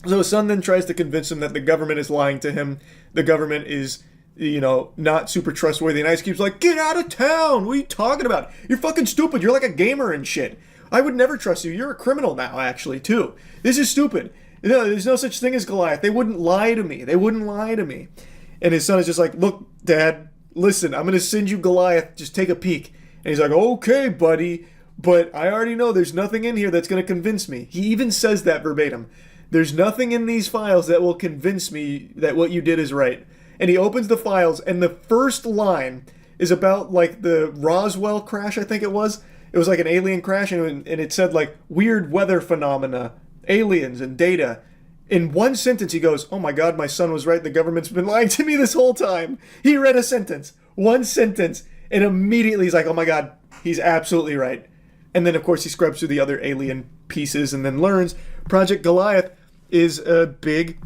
So his son then tries to convince him that the government is lying to him. The government is, not super trustworthy. And Ice Cube's like, get out of town! What are you talking about? You're fucking stupid. You're like a gamer and shit. I would never trust you. You're a criminal now, actually, too. This is stupid. No, there's no such thing as Goliath. They wouldn't lie to me. And his son is just like, look, Dad, listen, I'm going to send you Goliath. Just take a peek. And he's like, okay, buddy, but I already know there's nothing in here that's going to convince me. He even says that verbatim. There's nothing in these files that will convince me that what you did is right. And he opens the files, and the first line is about, like, the Roswell crash, I think it was. It was like an alien crash, and it said, like, weird weather phenomena, aliens, and data. In one sentence, he goes, oh my God, my son was right. The government's been lying to me this whole time. He read a sentence, one sentence, and immediately he's like, oh my God, he's absolutely right. And then, of course, he scrubs through the other alien pieces and then learns Project Goliath is a big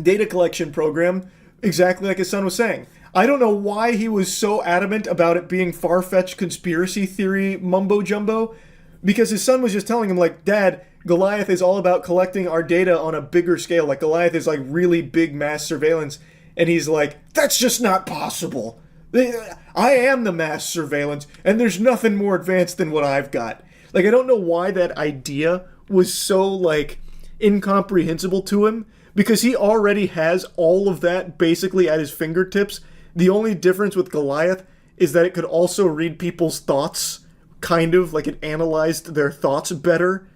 data collection program, exactly like his son was saying. I don't know why he was so adamant about it being far-fetched conspiracy theory mumbo-jumbo, because his son was just telling him, like, Dad, Goliath is all about collecting our data on a bigger scale. Like, Goliath is, like, really big mass surveillance. And he's like, that's just not possible. I am the mass surveillance, and there's nothing more advanced than what I've got. Like, I don't know why that idea was so, like, incomprehensible to him, because he already has all of that basically at his fingertips. The only difference with Goliath is that it could also read people's thoughts, kind of, like it analyzed their thoughts better.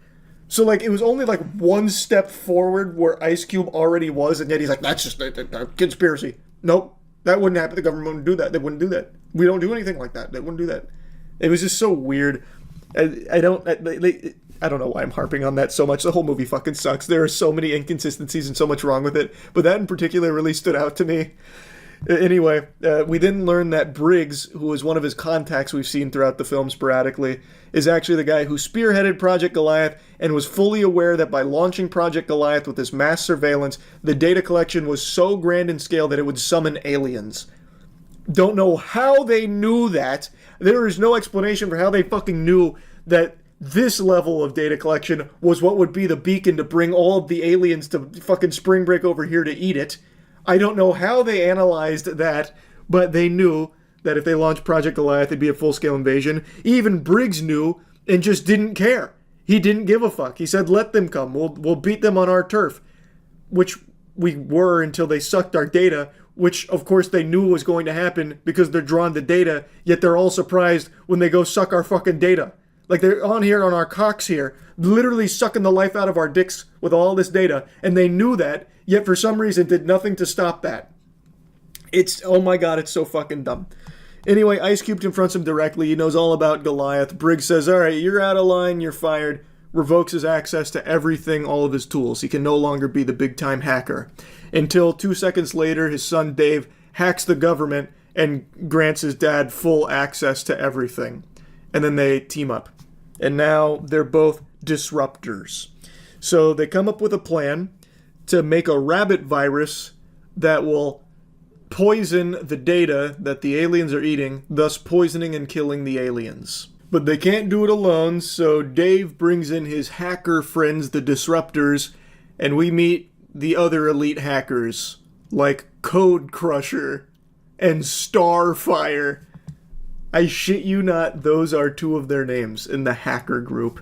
So, like, it was only, like, one step forward where Ice Cube already was, and yet he's like, that's just a conspiracy. Nope, that wouldn't happen. The government wouldn't do that. They wouldn't do that. We don't do anything like that. They wouldn't do that. It was just so weird. I don't know why I'm harping on that so much. The whole movie fucking sucks. There are so many inconsistencies and so much wrong with it. But that in particular really stood out to me. Anyway, we then learn that Briggs, who is one of his contacts we've seen throughout the film sporadically, is actually the guy who spearheaded Project Goliath and was fully aware that by launching Project Goliath with this mass surveillance, the data collection was so grand in scale that it would summon aliens. Don't know how they knew that. There is no explanation for how they fucking knew that this level of data collection was what would be the beacon to bring all of the aliens to fucking spring break over here to eat it. I don't know how they analyzed that, but they knew that if they launched Project Goliath, it'd be a full-scale invasion. Even Briggs knew and just didn't care. He didn't give a fuck. He said, let them come. We'll beat them on our turf. Which we were until they sucked our data, which, of course, they knew was going to happen because they're drawn to data, yet they're all surprised when they go suck our fucking data. Like, they're on here on our cocks here, literally sucking the life out of our dicks with all this data, and they knew that, yet for some reason did nothing to stop that. It's, oh my god, it's so fucking dumb. Anyway, Ice Cube confronts him directly. He knows all about Goliath. Briggs says, all right, you're out of line, you're fired. Revokes his access to everything, all of his tools. He can no longer be the big-time hacker. Until 2 seconds later, his son Dave hacks the government and grants his dad full access to everything. And then they team up. And now they're both disruptors. So they come up with a plan to make a rabbit virus that will poison the data that the aliens are eating, thus poisoning and killing the aliens. But they can't do it alone, so Dave brings in his hacker friends, the Disruptors, and we meet the other elite hackers, like Code Crusher and Starfire. I shit you not, those are two of their names in the hacker group.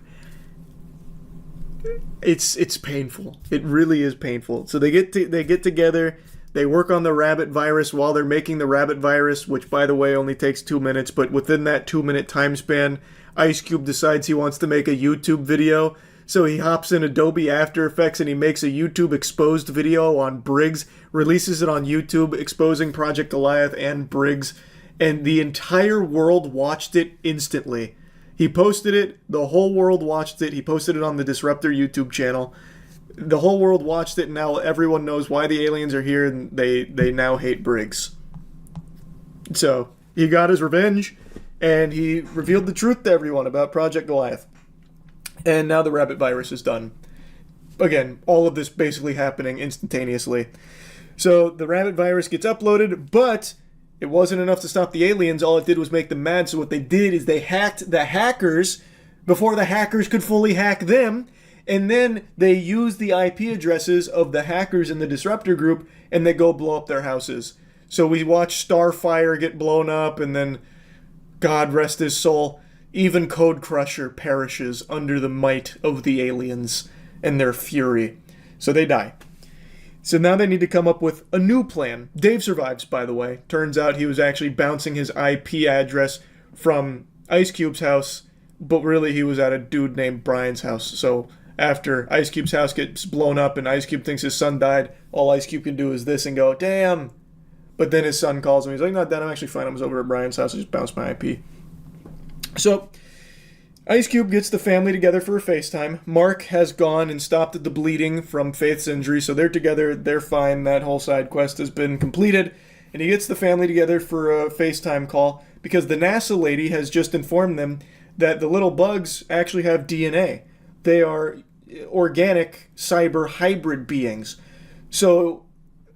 It's painful. It really is painful. So they get together. They work on the rabbit virus while they're making the rabbit virus, which, by the way, only takes 2 minutes. But within that 2-minute time span, Ice Cube decides he wants to make a YouTube video. So he hops in Adobe After Effects and he makes a YouTube exposed video on Briggs, releases it on YouTube, exposing Project Goliath and Briggs. And the entire world watched it instantly. He posted it, the whole world watched it. He posted it on the Disruptor YouTube channel. The whole world watched it, and now everyone knows why the aliens are here, and they now hate Briggs. So, he got his revenge, and he revealed the truth to everyone about Project Goliath. And now the rabbit virus is done. Again, all of this basically happening instantaneously. So, the rabbit virus gets uploaded, but it wasn't enough to stop the aliens. All it did was make them mad, so what they did is they hacked the hackers before the hackers could fully hack them. And then they use the IP addresses of the hackers in the Disruptor group, and they go blow up their houses. So we watch Starfire get blown up, and then, God rest his soul, even Code Crusher perishes under the might of the aliens and their fury. So they die. So now they need to come up with a new plan. Dave survives, by the way. Turns out he was actually bouncing his IP address from Ice Cube's house, but really he was at a dude named Brian's house. So after Ice Cube's house gets blown up and Ice Cube thinks his son died, all Ice Cube can do is this and go, damn. But then his son calls him. He's like, not dead, I'm actually fine. I was over at Brian's house. I just bounced my IP. So Ice Cube gets the family together for a FaceTime. Mark has gone and stopped the bleeding from Faith's injury, so they're together. They're fine. That whole side quest has been completed. And he gets the family together for a FaceTime call because the NASA lady has just informed them that the little bugs actually have DNA. They are organic cyber hybrid beings. So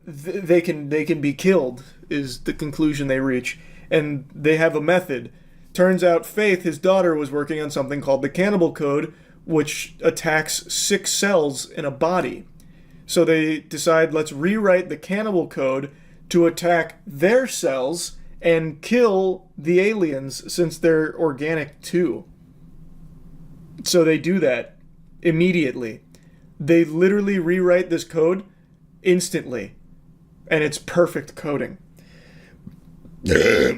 they can be killed, is the conclusion they reach. And they have a method. Turns out Faith, his daughter, was working on something called the Cannibal Code, which attacks 6 cells in a body. So they decide, let's rewrite the Cannibal Code to attack their cells and kill the aliens, since they're organic too. So they do that immediately. They literally rewrite this code instantly. And it's perfect coding.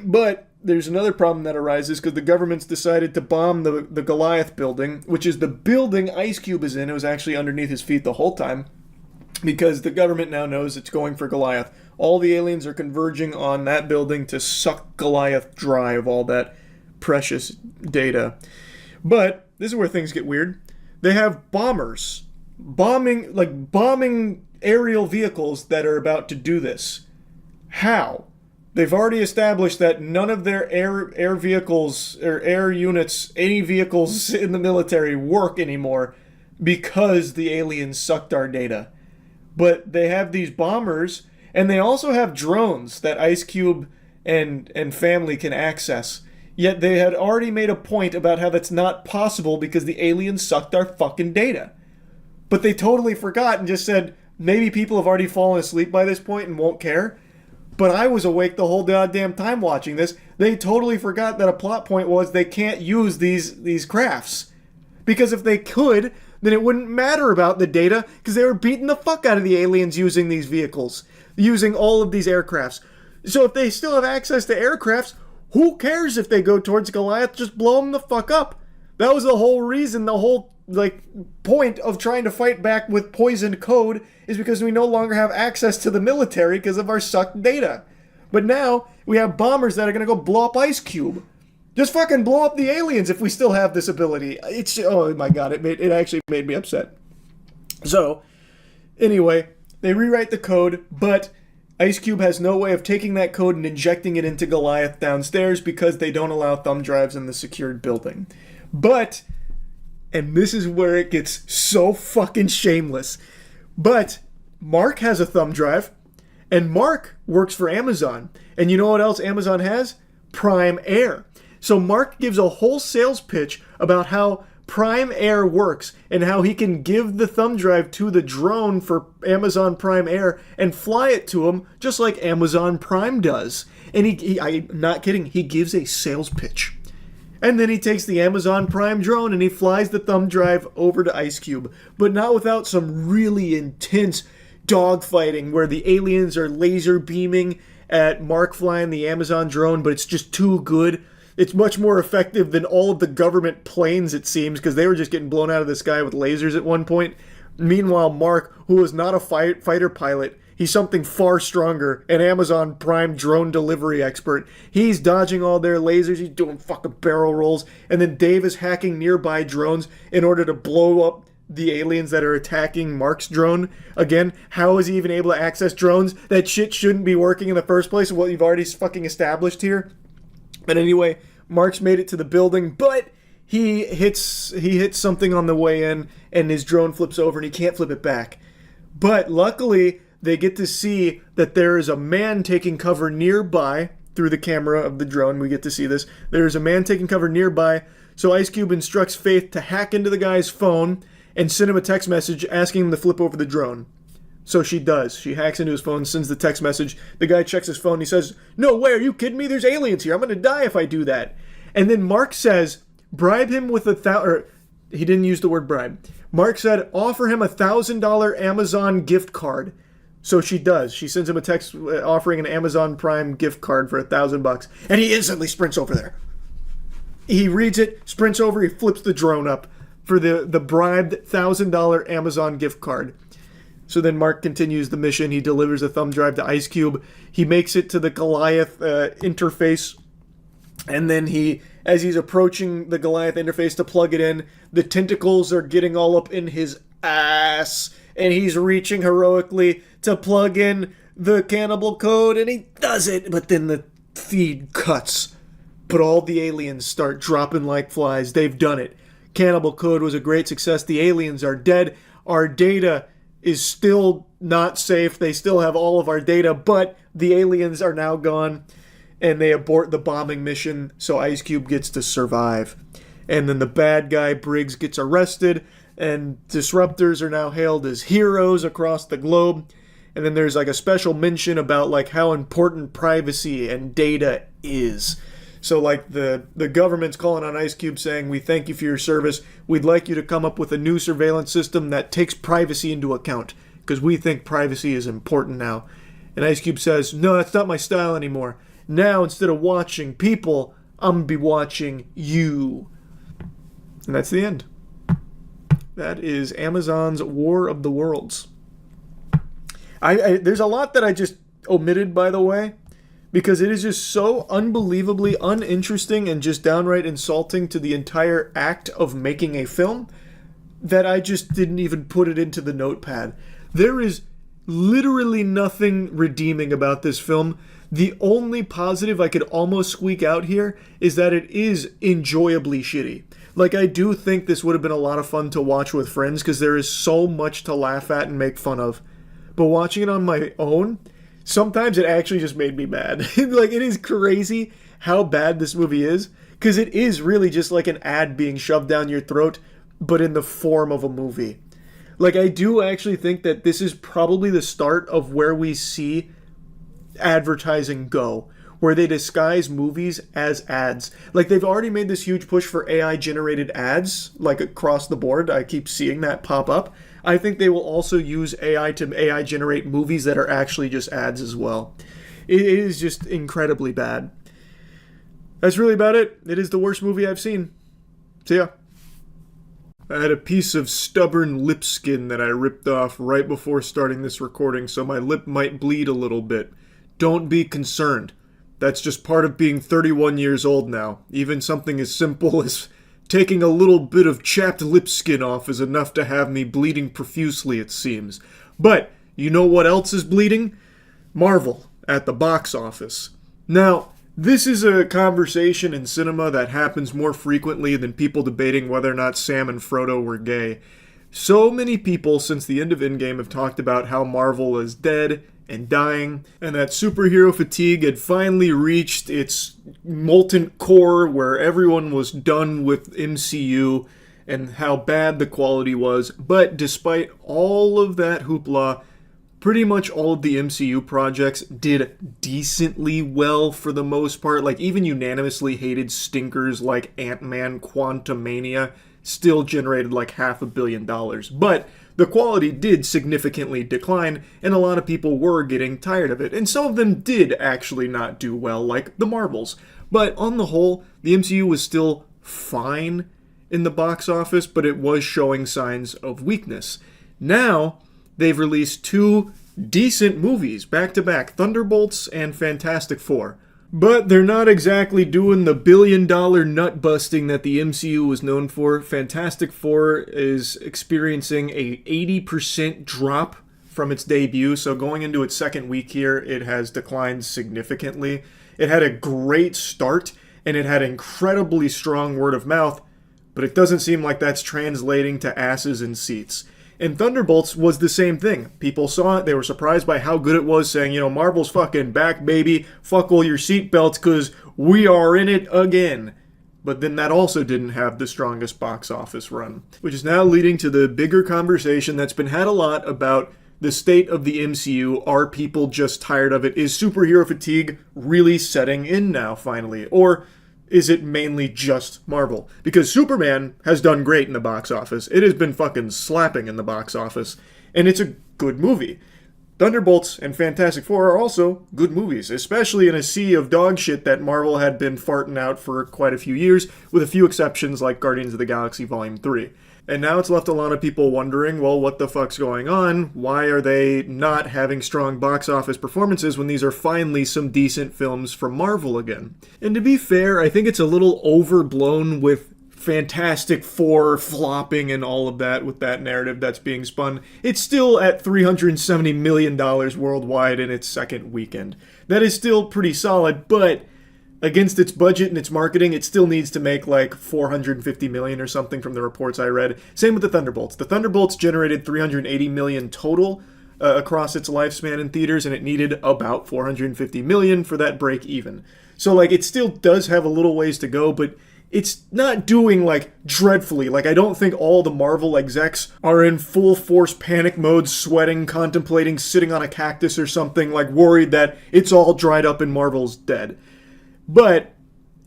But there's another problem that arises because the government's decided to bomb the Goliath building, which is the building Ice Cube is in. It was actually underneath his feet the whole time because the government now knows it's going for Goliath. All the aliens are converging on that building to suck Goliath dry of all that precious data. But this is where things get weird. They have bombers bombing aerial vehicles that are about to do this. How? They've already established that none of their air vehicles or air units, any vehicles in the military work anymore because the aliens sucked our data. But they have these bombers, and they also have drones that Ice Cube and family can access. Yet they had already made a point about how that's not possible because the aliens sucked our fucking data. But they totally forgot and just said, maybe people have already fallen asleep by this point and won't care. But I was awake the whole goddamn time watching this. They totally forgot that a plot point was they can't use these crafts. Because if they could, then it wouldn't matter about the data, because they were beating the fuck out of the aliens using these vehicles, using all of these aircrafts. So if they still have access to aircrafts, who cares if they go towards Goliath? Just blow them the fuck up. That was the whole reason, the whole point of trying to fight back with poisoned code is because we no longer have access to the military because of our sucked data. But now we have bombers that are going to go blow up Ice Cube. Just fucking blow up the aliens if we still have this ability. It's, oh my god, it actually made me upset. So, anyway, they rewrite the code, but Ice Cube has no way of taking that code and injecting it into Goliath downstairs because they don't allow thumb drives in the secured building. But, and this is where it gets so fucking shameless, but Mark has a thumb drive, and Mark works for Amazon. And you know what else Amazon has? Prime Air. So Mark gives a whole sales pitch about how Prime Air works and how he can give the thumb drive to the drone for Amazon Prime Air and fly it to him just like Amazon Prime does. And I'm not kidding, he gives a sales pitch. And then he takes the Amazon Prime drone and he flies the thumb drive over to Ice Cube, but not without some really intense dogfighting where the aliens are laser beaming at Mark flying the Amazon drone, but it's just too good. It's much more effective than all of the government planes, it seems, because they were just getting blown out of the sky with lasers at one point. Meanwhile, Mark, who is not a fighter pilot, he's something far stronger, an Amazon Prime drone delivery expert. He's dodging all their lasers, he's doing fucking barrel rolls, and then Dave is hacking nearby drones in order to blow up the aliens that are attacking Mark's drone. Again, how is he even able to access drones? That shit shouldn't be working in the first place, what you've already fucking established here. But anyway, Mark's made it to the building, but he hits something on the way in, and his drone flips over, and he can't flip it back. But luckily, they get to see that there is a man taking cover nearby through the camera of the drone. We get to see this. There's a man taking cover nearby, so Ice Cube instructs Faith to hack into the guy's phone and send him a text message asking him to flip over the drone. So she does. She hacks into his phone, sends the text message. The guy checks his phone. He says, "No way, are you kidding me? There's aliens here. I'm going to die if I do that." And then Mark says, bribe him with he didn't use the word bribe. Mark said, offer him $1,000 Amazon gift card. So she does. She sends him a text offering an Amazon Prime gift card for $1,000. And he instantly sprints over there. He reads it, sprints over, he flips the drone up for the bribed $1,000 Amazon gift card. So then Mark continues the mission. He delivers a thumb drive to Ice Cube. He makes it to the Goliath interface. And then as he's approaching the Goliath interface to plug it in, the tentacles are getting all up in his ass. And he's reaching heroically to plug in the cannibal code. And he does it. But then the feed cuts. But all the aliens start dropping like flies. They've done it. Cannibal code was a great success. The aliens are dead. Our data is still not safe. They still have all of our data, but the aliens are now gone, and they abort the bombing mission, so Ice Cube gets to survive. And then the bad guy, Briggs, gets arrested, and disruptors are now hailed as heroes across the globe. And then there's like a special mention about like how important privacy and data is. So like the government's calling on Ice Cube saying, "We thank you for your service. We'd like you to come up with a new surveillance system that takes privacy into account, because we think privacy is important now." And Ice Cube says, "No, that's not my style anymore. Now, instead of watching people, I'm going to be watching you." And that's the end. That is Amazon's War of the Worlds. There's a lot that I just omitted, by the way, because it is just so unbelievably uninteresting and just downright insulting to the entire act of making a film that I just didn't even put it into the notepad. There is literally nothing redeeming about this film. The only positive I could almost squeak out here is that it is enjoyably shitty. Like, I do think this would have been a lot of fun to watch with friends because there is so much to laugh at and make fun of. But watching it on my own, sometimes it actually just made me mad. Like, it is crazy how bad this movie is because it is really just like an ad being shoved down your throat, but in the form of a movie. Like, I do actually think that this is probably the start of where we see advertising go, where they disguise movies as ads. Like, they've already made this huge push for AI generated ads, like across the board. I keep seeing that pop up. I think they will also use AI to AI generate movies that are actually just ads as well. It is just incredibly bad. That's really about it. It is the worst movie I've seen. See ya. I had a piece of stubborn lip skin that I ripped off right before starting this recording, so my lip might bleed a little bit. Don't be concerned. That's just part of being 31 years old now. Even something as simple as taking a little bit of chapped lip skin off is enough to have me bleeding profusely, it seems. But, you know what else is bleeding? Marvel, at the box office. Now, this is a conversation in cinema that happens more frequently than people debating whether or not Sam and Frodo were gay. So many people since the end of Endgame have talked about how Marvel is dead and dying, and that superhero fatigue had finally reached its molten core where everyone was done with MCU and how bad the quality was. But despite all of that hoopla, pretty much all of the MCU projects did decently well for the most part. Like, even unanimously hated stinkers like Ant-Man Quantumania still generated like $500 million. But the quality did significantly decline, and a lot of people were getting tired of it. And some of them did actually not do well, like the Marvels. But on the whole, the MCU was still fine in the box office, but it was showing signs of weakness. Now, they've released two decent movies back-to-back, Thunderbolts and Fantastic Four. But they're not exactly doing the billion-dollar nut-busting that the MCU was known for. Fantastic Four is experiencing a 80% drop from its debut, so going into its second week here, it has declined significantly. It had a great start, and it had incredibly strong word of mouth, but it doesn't seem like that's translating to asses in seats. And Thunderbolts was the same thing. People saw it, they were surprised by how good it was, saying, you know, Marvel's fucking back, baby. Fuckle your seatbelts, because we are in it again. But then that also didn't have the strongest box office run. Which is now leading to the bigger conversation that's been had a lot about the state of the MCU. Are people just tired of it? Is superhero fatigue really setting in now, finally? Or is it mainly just Marvel? Because Superman has done great in the box office. It has been fucking slapping in the box office. And it's a good movie. Thunderbolts and Fantastic Four are also good movies, especially in a sea of dog shit that Marvel had been farting out for quite a few years, with a few exceptions like Guardians of the Galaxy Volume 3. And now it's left a lot of people wondering, well, what the fuck's going on? Why are they not having strong box office performances when these are finally some decent films from Marvel again? And to be fair, I think it's a little overblown with Fantastic Four flopping and all of that with that narrative that's being spun. It's still at $370 million worldwide in its second weekend. That is still pretty solid, but against its budget and its marketing, it still needs to make like $450 million or something from the reports I read. Same with the Thunderbolts. The Thunderbolts generated $380 million total across its lifespan in theaters, and it needed about $450 million for that break even. So like, it still does have a little ways to go, but it's not doing like dreadfully. Like, I don't think all the Marvel execs are in full force panic mode, sweating, contemplating, sitting on a cactus or something, like worried that it's all dried up and Marvel's dead. But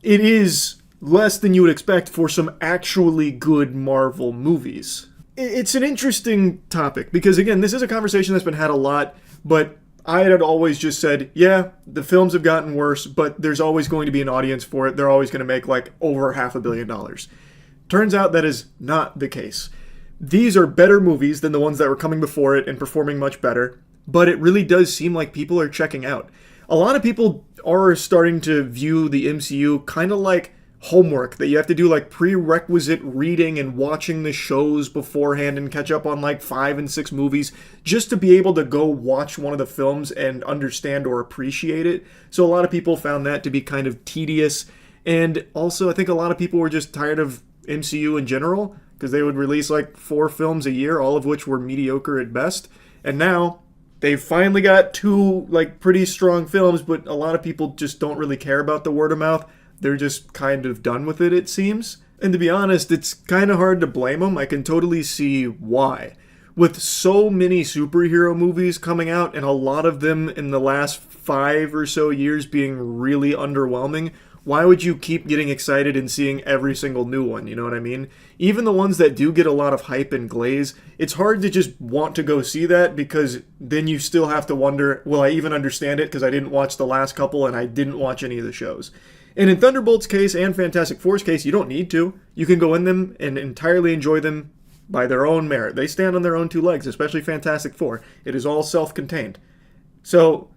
it is less than you would expect for some actually good Marvel movies. It's an interesting topic because, again, this is a conversation that's been had a lot, but I had always just said, yeah, the films have gotten worse, but there's always going to be an audience for it. They're always going to make like over $500 million. Turns out that is not the case. These are better movies than the ones that were coming before it and performing much better, but it really does seem like people are checking out. A lot of people are starting to view the MCU kind of like homework, that you have to do like prerequisite reading and watching the shows beforehand and catch up on like 5 and 6 movies just to be able to go watch one of the films and understand or appreciate it. So a lot of people found that to be kind of tedious. And also, I think a lot of people were just tired of MCU in general because they would release like 4 films a year, all of which were mediocre at best. And now they've finally got 2 like pretty strong films, but a lot of people just don't really care about the word of mouth. They're just kind of done with it seems. And to be honest, it's kind of hard to blame them. I can totally see why. With so many superhero movies coming out, and a lot of them in the last 5 or so years being really underwhelming, why would you keep getting excited and seeing every single new one? You know what I mean? Even the ones that do get a lot of hype and glaze, it's hard to just want to go see that because then you still have to wonder, will I even understand it because I didn't watch the last couple and I didn't watch any of the shows. And in Thunderbolt's case and Fantastic Four's case, you don't need to. You can go in them and entirely enjoy them by their own merit. They stand on their own 2 legs, especially Fantastic Four. It is all self-contained. So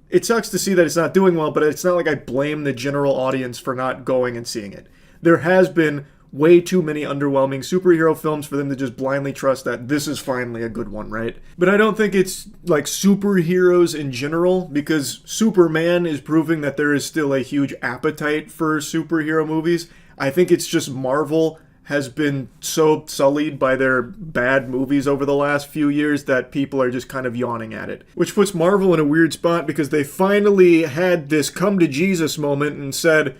it sucks to see that it's not doing well, but it's not like I blame the general audience for not going and seeing it. There has been way too many underwhelming superhero films for them to just blindly trust that this is finally a good one, right? But I don't think it's like superheroes in general, because Superman is proving that there is still a huge appetite for superhero movies. I think it's just Marvel has been so sullied by their bad movies over the last few years that people are just kind of yawning at it. Which puts Marvel in a weird spot because they finally had this come to Jesus moment and said,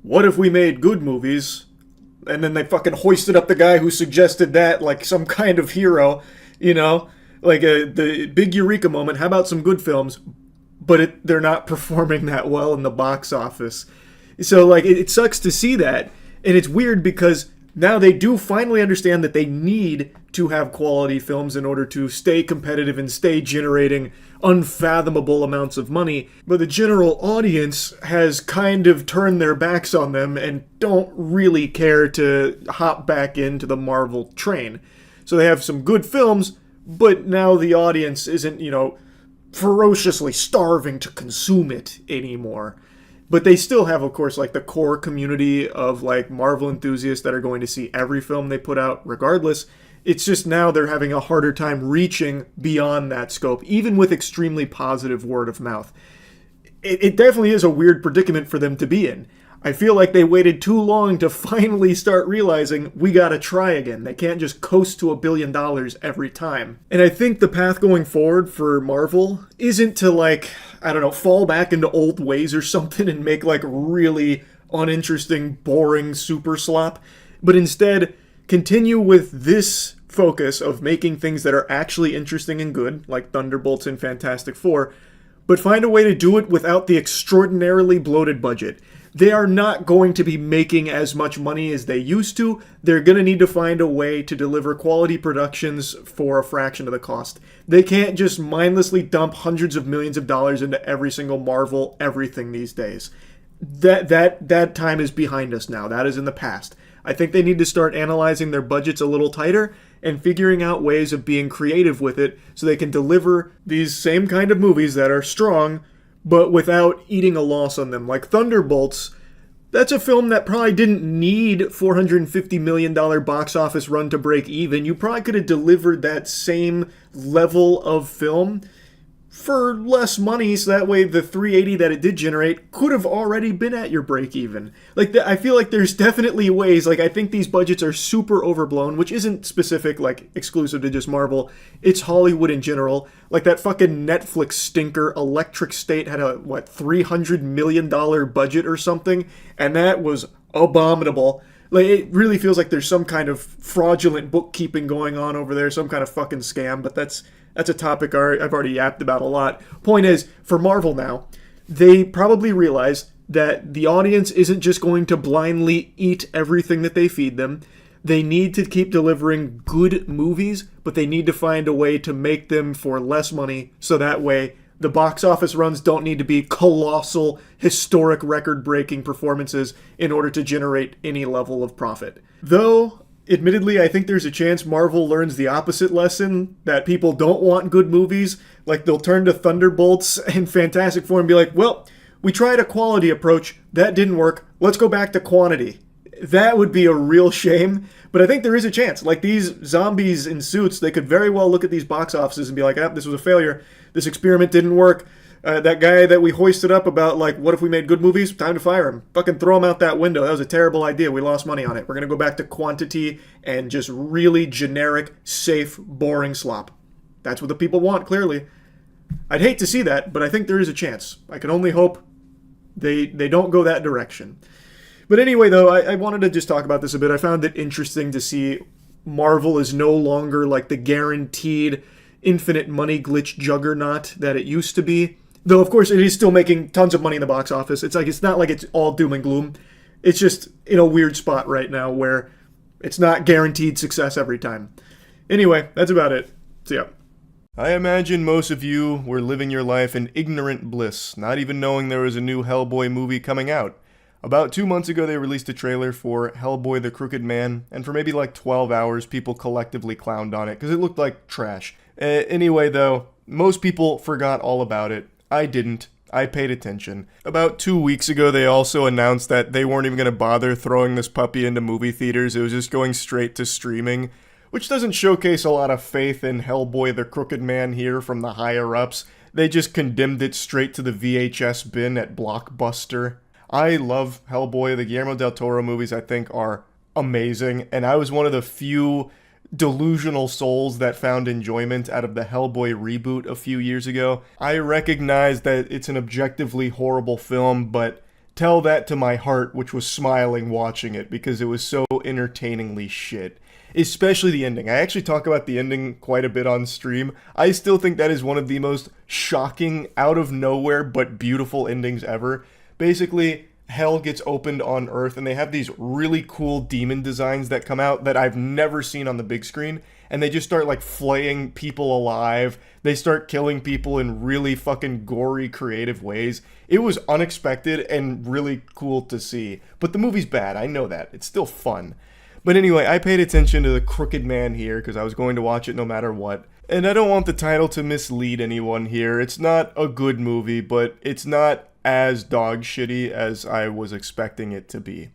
what if we made good movies? And then they fucking hoisted up the guy who suggested that like some kind of hero, you know? Like the big eureka moment. How about some good films? But they're not performing that well in the box office. So like it sucks to see that. And it's weird because now they do finally understand that they need to have quality films in order to stay competitive and stay generating unfathomable amounts of money. But the general audience has kind of turned their backs on them and don't really care to hop back into the Marvel train. So they have some good films, but now the audience isn't, ferociously starving to consume it anymore. But they still have, of course, like the core community of like Marvel enthusiasts that are going to see every film they put out regardless. It's just now they're having a harder time reaching beyond that scope, even with extremely positive word of mouth. It definitely is a weird predicament for them to be in. I feel like they waited too long to finally start realizing we gotta try again. They can't just coast to $1 billion every time. And I think the path going forward for Marvel isn't to fall back into old ways or something and make like really uninteresting, boring super slop, but instead continue with this focus of making things that are actually interesting and good, like Thunderbolts and Fantastic Four, but find a way to do it without the extraordinarily bloated budget. They are not going to be making as much money as they used to. They're going to need to find a way to deliver quality productions for a fraction of the cost. They can't just mindlessly dump hundreds of millions of dollars into every single Marvel everything these days. That time is behind us now. That is in the past. I think they need to start analyzing their budgets a little tighter and figuring out ways of being creative with it so they can deliver these same kind of movies that are strong but without eating a loss on them. Like Thunderbolts, that's a film that probably didn't need $450 million box office run to break even. You probably could have delivered that same level of film for less money, so that way the $380 that it did generate could have already been at your break even. I feel like there's definitely ways, I think these budgets are super overblown, which isn't specific, exclusive to just Marvel. It's Hollywood in general. Like that fucking Netflix stinker Electric State had a, $300 million budget or something, and that was abominable. It really feels like there's some kind of fraudulent bookkeeping going on over there, some kind of fucking scam, but that's a topic I've already yapped about a lot. Point is, for Marvel now, they probably realize that the audience isn't just going to blindly eat everything that they feed them. They need to keep delivering good movies, but they need to find a way to make them for less money, so that way the box office runs don't need to be colossal, historic, record-breaking performances in order to generate any level of profit. Though, admittedly, I think there's a chance Marvel learns the opposite lesson, that people don't want good movies. They'll turn to Thunderbolts and Fantastic Four and be like, well, we tried a quality approach, that didn't work, let's go back to quantity. That would be a real shame, but I think there is a chance. Like, these zombies in suits, they could very well look at these box offices and be like, this was a failure. This experiment didn't work. That guy that we hoisted up about, like, what if we made good movies? Time to fire him. Fucking throw him out that window. That was a terrible idea. We lost money on it. We're going to go back to quantity and just really generic, safe, boring slop. That's what the people want, clearly. I'd hate to see that, but I think there is a chance. I can only hope they don't go that direction. But anyway, though, I wanted to just talk about this a bit. I found it interesting to see Marvel is no longer like the guaranteed infinite money glitch juggernaut that it used to be. Though, of course, it is still making tons of money in the box office. It's not like it's all doom and gloom. It's just in a weird spot right now where it's not guaranteed success every time. Anyway, that's about it. See ya. I imagine most of you were living your life in ignorant bliss, not even knowing there was a new Hellboy movie coming out. About 2 months ago, they released a trailer for Hellboy the Crooked Man, and for maybe like 12 hours, people collectively clowned on it, because it looked like trash. Anyway, though, most people forgot all about it. I didn't. I paid attention. About 2 weeks ago, they also announced that they weren't even going to bother throwing this puppy into movie theaters. It was just going straight to streaming, which doesn't showcase a lot of faith in Hellboy the Crooked Man here from the higher-ups. They just condemned it straight to the VHS bin at Blockbuster. I love Hellboy. The Guillermo del Toro movies, I think, are amazing, and I was one of the few delusional souls that found enjoyment out of the Hellboy reboot a few years ago. I recognize that it's an objectively horrible film, but tell that to my heart, which was smiling watching it, because it was so entertainingly shit. Especially the ending. I actually talk about the ending quite a bit on stream. I still think that is one of the most shocking, out of nowhere, but beautiful endings ever. Basically, hell gets opened on Earth, and they have these really cool demon designs that come out that I've never seen on the big screen, and they just start, like, flaying people alive. They start killing people in really fucking gory, creative ways. It was unexpected and really cool to see. But the movie's bad, I know that. It's still fun. But anyway, I paid attention to the Crooked Man here, because I was going to watch it no matter what. And I don't want the title to mislead anyone here. It's not a good movie, but it's not as dog shitty as I was expecting it to be.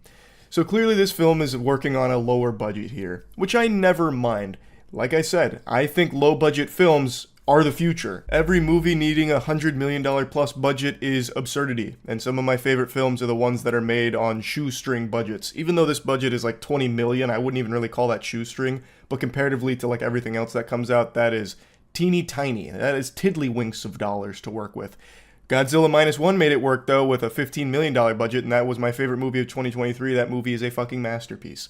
So clearly this film is working on a lower budget here, which I never mind. Like I said, I think low budget films are the future. Every movie needing $100 million plus budget is absurdity, and some of my favorite films are the ones that are made on shoestring budgets. Even though this budget is like 20 million, I wouldn't even really call that shoestring, but comparatively to like everything else that comes out, that is teeny tiny. That is tiddlywinks of dollars to work with. Godzilla Minus One made it work, though, with a $15 million budget, and that was my favorite movie of 2023. That movie is a fucking masterpiece.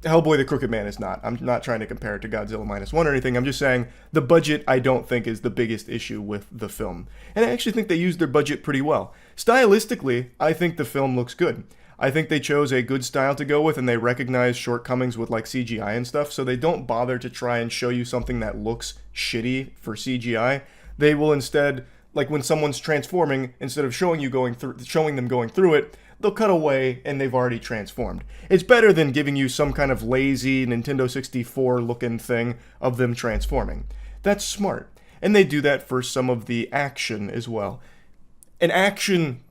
Hellboy the Crooked Man is not. I'm not trying to compare it to Godzilla Minus One or anything. I'm just saying the budget, I don't think, is the biggest issue with the film. And I actually think they used their budget pretty well. Stylistically, I think the film looks good. I think they chose a good style to go with, and they recognize shortcomings with like CGI and stuff, so they don't bother to try and show you something that looks shitty for CGI. They will instead, like when someone's transforming, instead of showing them going through it, they'll cut away and they've already transformed. It's better than giving you some kind of lazy Nintendo 64 looking thing of them transforming. That's smart. And they do that for some of the action as well. And action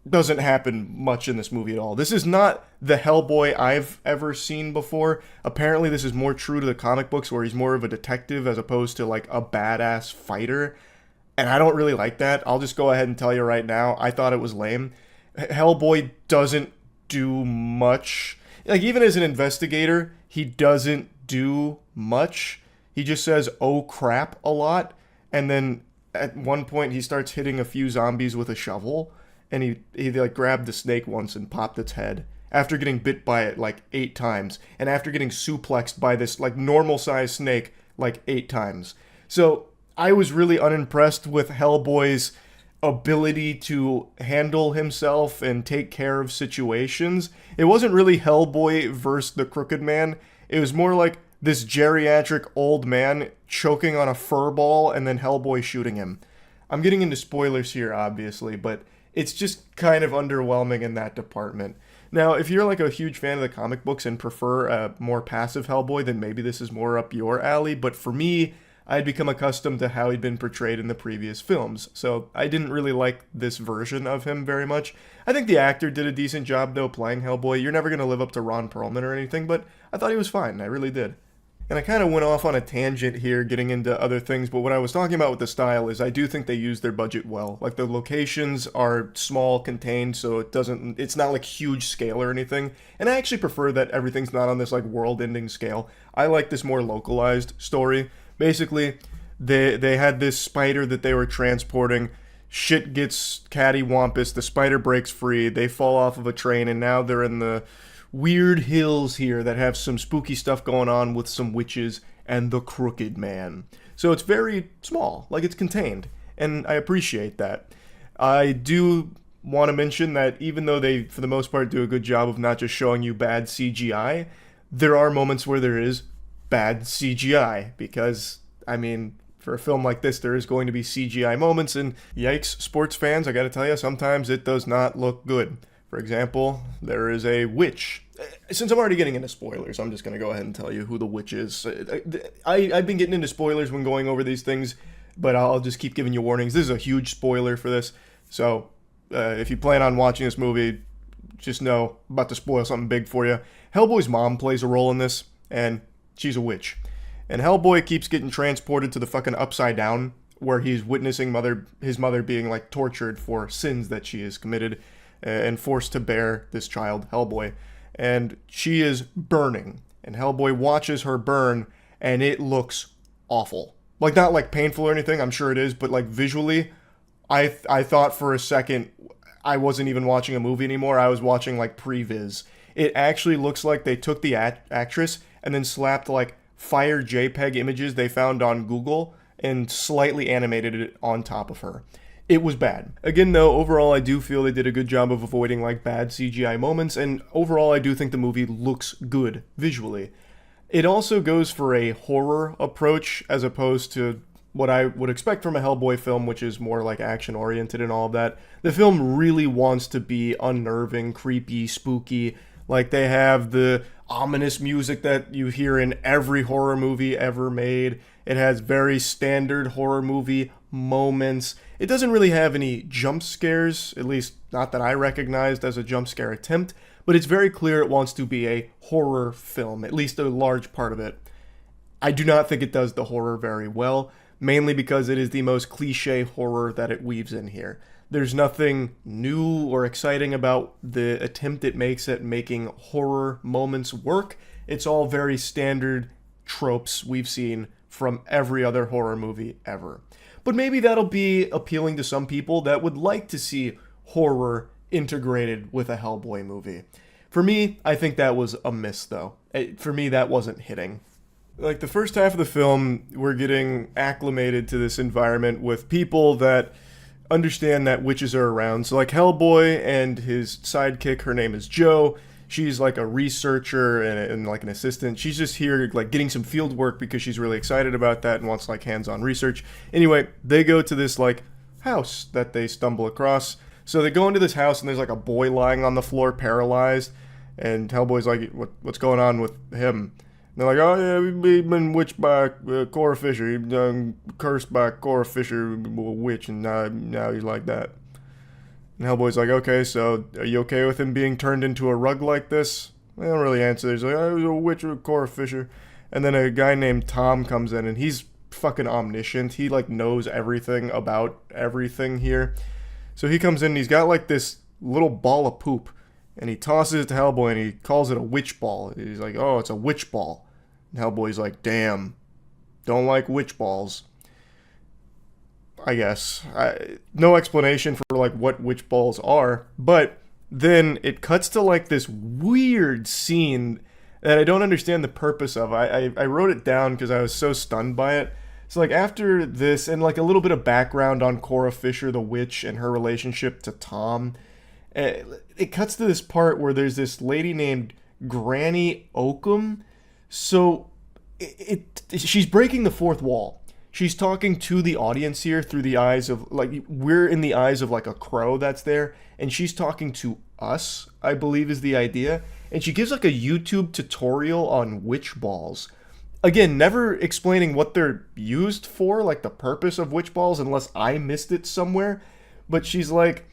doesn't happen much in this movie at all. This is not the Hellboy I've ever seen before. Apparently this is more true to the comic books, where he's more of a detective as opposed to like a badass fighter. And I don't really like that. I'll just go ahead and tell you right now, I thought it was lame. Hellboy doesn't do much. Like, even as an investigator, he doesn't do much. He just says, "oh crap," a lot. And then at one point he starts hitting a few zombies with a shovel. And he like grabbed the snake once and popped its head after getting bit by it like 8 times. And after getting suplexed by this like normal sized snake like 8 times. So I was really unimpressed with Hellboy's ability to handle himself and take care of situations. It wasn't really Hellboy versus the Crooked Man. It was more like this geriatric old man choking on a fur ball and then Hellboy shooting him. I'm getting into spoilers here, obviously, but it's just kind of underwhelming in that department. Now, if you're like a huge fan of the comic books and prefer a more passive Hellboy, then maybe this is more up your alley. But for me, I had become accustomed to how he'd been portrayed in the previous films, so I didn't really like this version of him very much. I think the actor did a decent job, though, playing Hellboy. You're never going to live up to Ron Perlman or anything, but I thought he was fine. I really did. And I kind of went off on a tangent here, getting into other things, but what I was talking about with the style is I do think they use their budget well. Like, the locations are small, contained, so it's not like huge scale or anything. And I actually prefer that everything's not on this like world-ending scale. I like this more localized story. Basically, they had this spider that they were transporting. Shit gets cattywampus, the spider breaks free, they fall off of a train, and now they're in the weird hills here that have some spooky stuff going on with some witches and the Crooked Man. So it's very small, like it's contained, and I appreciate that. I do want to mention that even though they, for the most part, do a good job of not just showing you bad CGI, there are moments where there is bad CGI, because, I mean, for a film like this, there is going to be CGI moments, and yikes, sports fans, I gotta tell you, sometimes it does not look good. For example, there is a witch. Since I'm already getting into spoilers, I'm just going to go ahead and tell you who the witch is. I've been getting into spoilers when going over these things, but I'll just keep giving you warnings. This is a huge spoiler for this, so if you plan on watching this movie, just know I'm about to spoil something big for you. Hellboy's mom plays a role in this, and she's a witch. And Hellboy keeps getting transported to the fucking Upside Down, where he's witnessing his mother being like tortured for sins that she has committed, and forced to bear this child, Hellboy. And she is burning. And Hellboy watches her burn, and it looks awful. Like, not like painful or anything, I'm sure it is, but like visually, I thought for a second I wasn't even watching a movie anymore. I was watching like previs. It actually looks like they took the actress and then slapped like fire JPEG images they found on Google and slightly animated it on top of her. It was bad. Again, though, overall, I do feel they did a good job of avoiding, like, bad CGI moments, and overall, I do think the movie looks good visually. It also goes for a horror approach, as opposed to what I would expect from a Hellboy film, which is more, like, action-oriented and all of that. The film really wants to be unnerving, creepy, spooky. Like, they have the ominous music that you hear in every horror movie ever made. It has very standard horror movie moments. It doesn't really have any jump scares, at least not that I recognized as a jump scare attempt, but it's very clear it wants to be a horror film, at least a large part of it. I do not think it does the horror very well, mainly because it is the most cliche horror that it weaves in here. There's nothing new or exciting about the attempt it makes at making horror moments work. It's all very standard tropes we've seen from every other horror movie ever. But maybe that'll be appealing to some people that would like to see horror integrated with a Hellboy movie. For me, I think that was a miss, though. For me, that wasn't hitting. Like, the first half of the film, we're getting acclimated to this environment with people that understand that witches are around. So, like, Hellboy and his sidekick, her name is Jo. She's like a researcher and like an assistant. She's just here like getting some field work because she's really excited about that and wants like hands-on research. Anyway, they go to this like house that they stumble across. So they go into this house and there's like a boy lying on the floor paralyzed. And Hellboy's like, what's going on with him? And they're like, oh yeah, we've been witched by Cora Fisher. He's cursed by Cora Fisher, witch, and now he's like that. And Hellboy's like, okay, so are you okay with him being turned into a rug like this? They don't really answer. He's like, I was a witch with Cora Fisher. And then a guy named Tom comes in, and he's fucking omniscient. He, like, knows everything about everything here. So he comes in, and he's got, like, this little ball of poop. And he tosses it to Hellboy, and he calls it a witch ball. He's like, oh, it's a witch ball. And Hellboy's like, damn, don't like witch balls. I guess. No explanation for like what witch balls are, but then it cuts to like this weird scene that I don't understand the purpose of. I wrote it down because I was so stunned by it. So like after this and like a little bit of background on Cora Fisher the witch and her relationship to Tom, it cuts to this part where there's this lady named Granny Oakham. So she's breaking the fourth wall. She's talking to the audience here through the eyes of, like, we're in the eyes of, like, a crow that's there, and she's talking to us, I believe is the idea, and she gives, like, a YouTube tutorial on witch balls. Again, never explaining what they're used for, like the purpose of witch balls, unless I missed it somewhere. But she's like,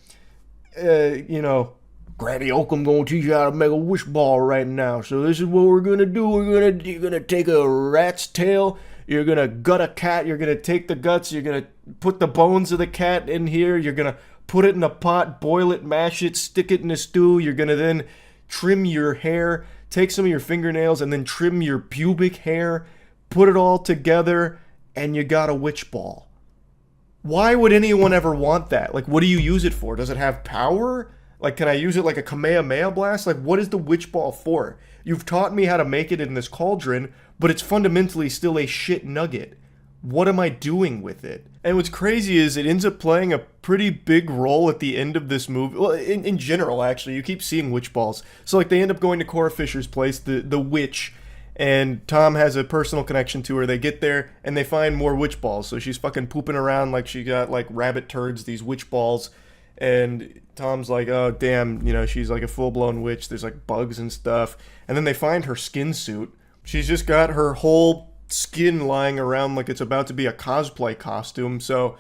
you know, Granny Oakham gonna teach you how to make a wish ball right now. So this is what we're gonna do. You're gonna take a rat's tail. You're gonna gut a cat. You're gonna take the guts. You're gonna put the bones of the cat in here. You're gonna put it in a pot, boil it, mash it, stick it in a stew. You're gonna then trim your hair, take some of your fingernails, and then trim your pubic hair. Put it all together, and you got a witch ball. Why would anyone ever want that? Like, what do you use it for? Does it have power? Like, can I use it like a Kamehameha blast? Like, what is the witch ball for? You've taught me how to make it in this cauldron, but it's fundamentally still a shit nugget. What am I doing with it? And what's crazy is it ends up playing a pretty big role at the end of this movie. Well, in general, actually, you keep seeing witch balls. So, like, they end up going to Cora Fisher's place, the witch, and Tom has a personal connection to her. They get there, and they find more witch balls. So she's fucking pooping around like she got, like, rabbit turds, these witch balls. And Tom's like, oh, damn, you know, she's like a full-blown witch. There's, like, bugs and stuff. And then they find her skin suit. She's just got her whole skin lying around like it's about to be a cosplay costume. So,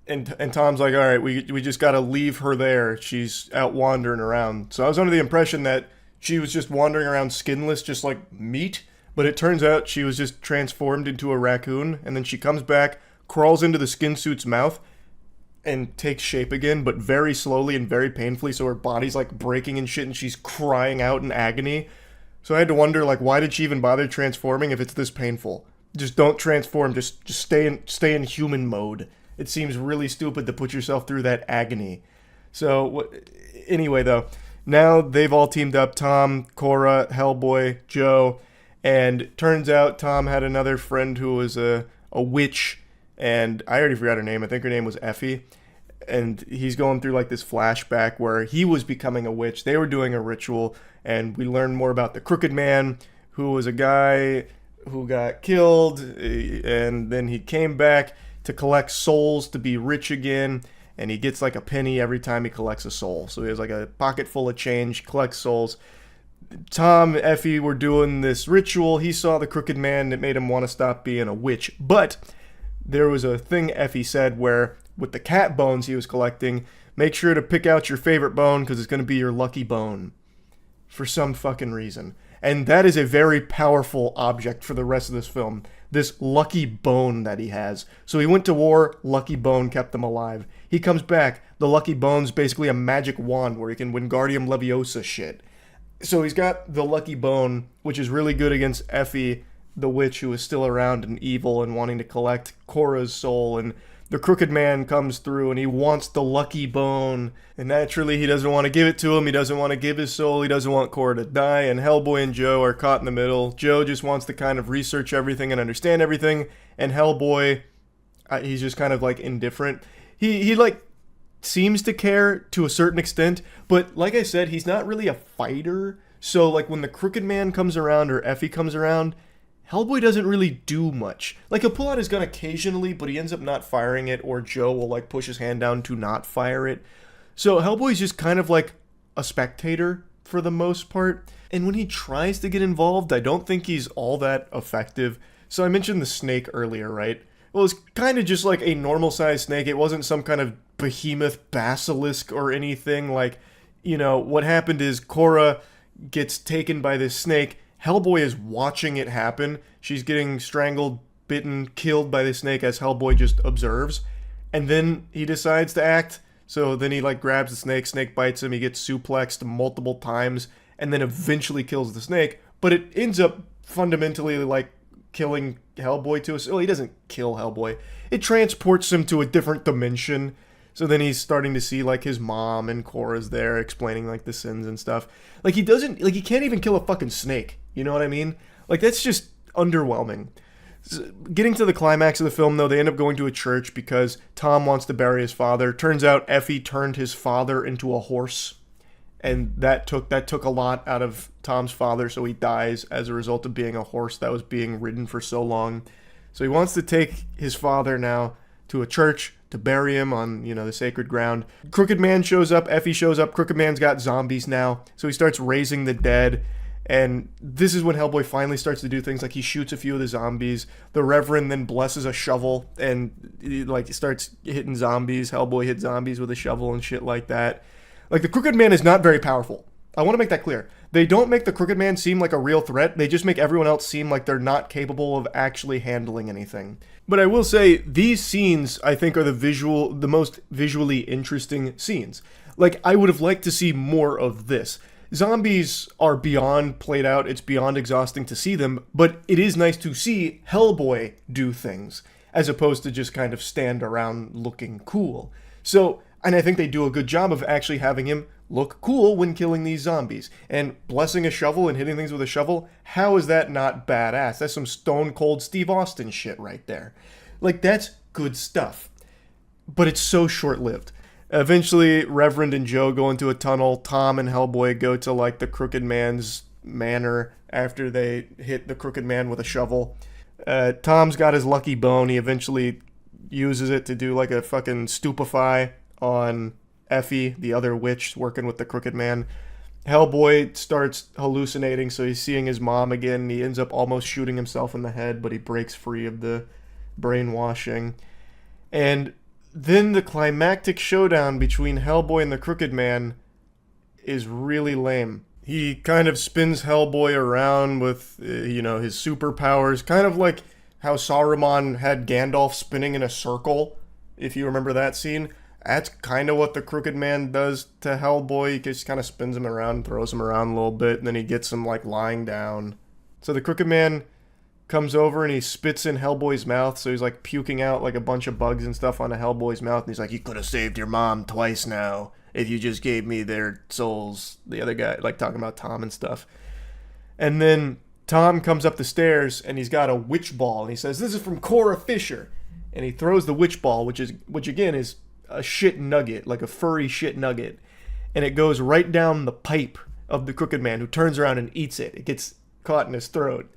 and Tom's like, all right, we just got to leave her there. She's out wandering around. So I was under the impression that she was just wandering around skinless, just like meat. But it turns out she was just transformed into a raccoon, and then she comes back, crawls into the skin suit's mouth, and takes shape again, but very slowly and very painfully, so her body's like breaking and shit, and she's crying out in agony. So I had to wonder, like, why did she even bother transforming if it's this painful? Just don't transform, just stay in human mode. It seems really stupid to put yourself through that agony. So, anyway, though, now they've all teamed up, Tom, Cora, Hellboy, Joe. And turns out Tom had another friend who was a witch, and I already forgot her name. I think her name was Effie. And he's going through like this flashback where he was becoming a witch. They were doing a ritual, and we learned more about the Crooked Man, who was a guy who got killed, and then he came back to collect souls to be rich again. And he gets like a penny every time he collects a soul. So he has like a pocket full of change, collects souls. Tom, Effie were doing this ritual. He saw the Crooked Man. It made him want to stop being a witch. But there was a thing Effie said where, with the cat bones he was collecting, make sure to pick out your favorite bone because it's going to be your lucky bone. For some fucking reason. And that is a very powerful object for the rest of this film. This lucky bone that he has. So he went to war, lucky bone kept him alive. He comes back, the lucky bone's basically a magic wand where he can Wingardium Leviosa shit. So he's got the lucky bone, which is really good against Effie, the witch who is still around and evil and wanting to collect Cora's soul. And the Crooked Man comes through and he wants the lucky bone. And naturally, he doesn't want to give it to him. He doesn't want to give his soul. He doesn't want Cora to die. And Hellboy and Joe are caught in the middle. Joe just wants to kind of research everything and understand everything. And Hellboy, he's just kind of like indifferent. He like seems to care to a certain extent, but like I said, he's not really a fighter. So like when the Crooked Man comes around or Effie comes around, Hellboy doesn't really do much. Like he'll pull out his gun occasionally, but he ends up not firing it, or Joe will like push his hand down to not fire it. So Hellboy's just kind of like a spectator for the most part. And when he tries to get involved, I don't think he's all that effective. So I mentioned the snake earlier, right? Well, it's kind of just like a normal sized snake. It wasn't some kind of behemoth basilisk or anything. Like, you know, what happened is Cora gets taken by this snake. Hellboy is watching it happen. She's getting strangled, bitten, killed by the snake as Hellboy just observes. And then he decides to act. So then he like grabs the snake bites him, he gets suplexed multiple times, and then eventually kills the snake. But it ends up fundamentally like killing Hellboy to us. Well, he doesn't kill Hellboy. It transports him to a different dimension. So then he's starting to see like his mom and Cora's there explaining like the sins and stuff. Like he can't even kill a fucking snake. You know what I mean? Like that's just underwhelming. So, getting to the climax of the film though, they end up going to a church because Tom wants to bury his father. Turns out Effie turned his father into a horse. And that took a lot out of Tom's father, so he dies as a result of being a horse that was being ridden for so long. So he wants to take his father now to a church to bury him on, you know, the sacred ground. Crooked Man shows up, Effie shows up, Crooked Man's got zombies now, so he starts raising the dead, And this is when Hellboy finally starts to do things like he shoots a few of the zombies. The Reverend then blesses a shovel and he, like, starts hitting zombies. Hellboy hits zombies with a shovel and shit like that. Like, the Crooked Man is not very powerful. I want to make that clear. They don't make the Crooked Man seem like a real threat. They just make everyone else seem like they're not capable of actually handling anything. But I will say, these scenes, I think, are the most visually interesting scenes. Like, I would have liked to see more of this. Zombies are beyond played out. It's beyond exhausting to see them, but it is nice to see Hellboy do things, as opposed to just kind of stand around looking cool. So, and I think they do a good job of actually having him look cool when killing these zombies. And blessing a shovel and hitting things with a shovel, how is that not badass? That's some stone cold Steve Austin shit right there. Like, that's good stuff. But it's so short-lived. Eventually, Reverend and Joe go into a tunnel. Tom and Hellboy go to, like, the Crooked Man's manor after they hit the Crooked Man with a shovel. Tom's got his lucky bone. He eventually uses it to do, like, a fucking stupefy on Effie, the other witch working with the Crooked Man. Hellboy starts hallucinating, so he's seeing his mom again. He ends up almost shooting himself in the head, but he breaks free of the brainwashing. And then the climactic showdown between Hellboy and the Crooked Man is really lame. He kind of spins Hellboy around with, his superpowers, kind of like how Saruman had Gandalf spinning in a circle, if you remember that scene. That's kind of what the Crooked Man does to Hellboy. He just kind of spins him around, throws him around a little bit, and then he gets him, like, lying down. So the Crooked Man comes over and he spits in Hellboy's mouth, so he's, like, puking out, like, a bunch of bugs and stuff onto Hellboy's mouth, and he's like, "You could have saved your mom twice now if you just gave me their souls." The other guy, like, talking about Tom and stuff. And then Tom comes up the stairs, and he's got a witch ball, and he says, "This is from Cora Fisher." And he throws the witch ball, which again is a shit nugget, like a furry shit nugget. And it goes right down the pipe of the Crooked Man, who turns around and eats it. It gets caught in his throat.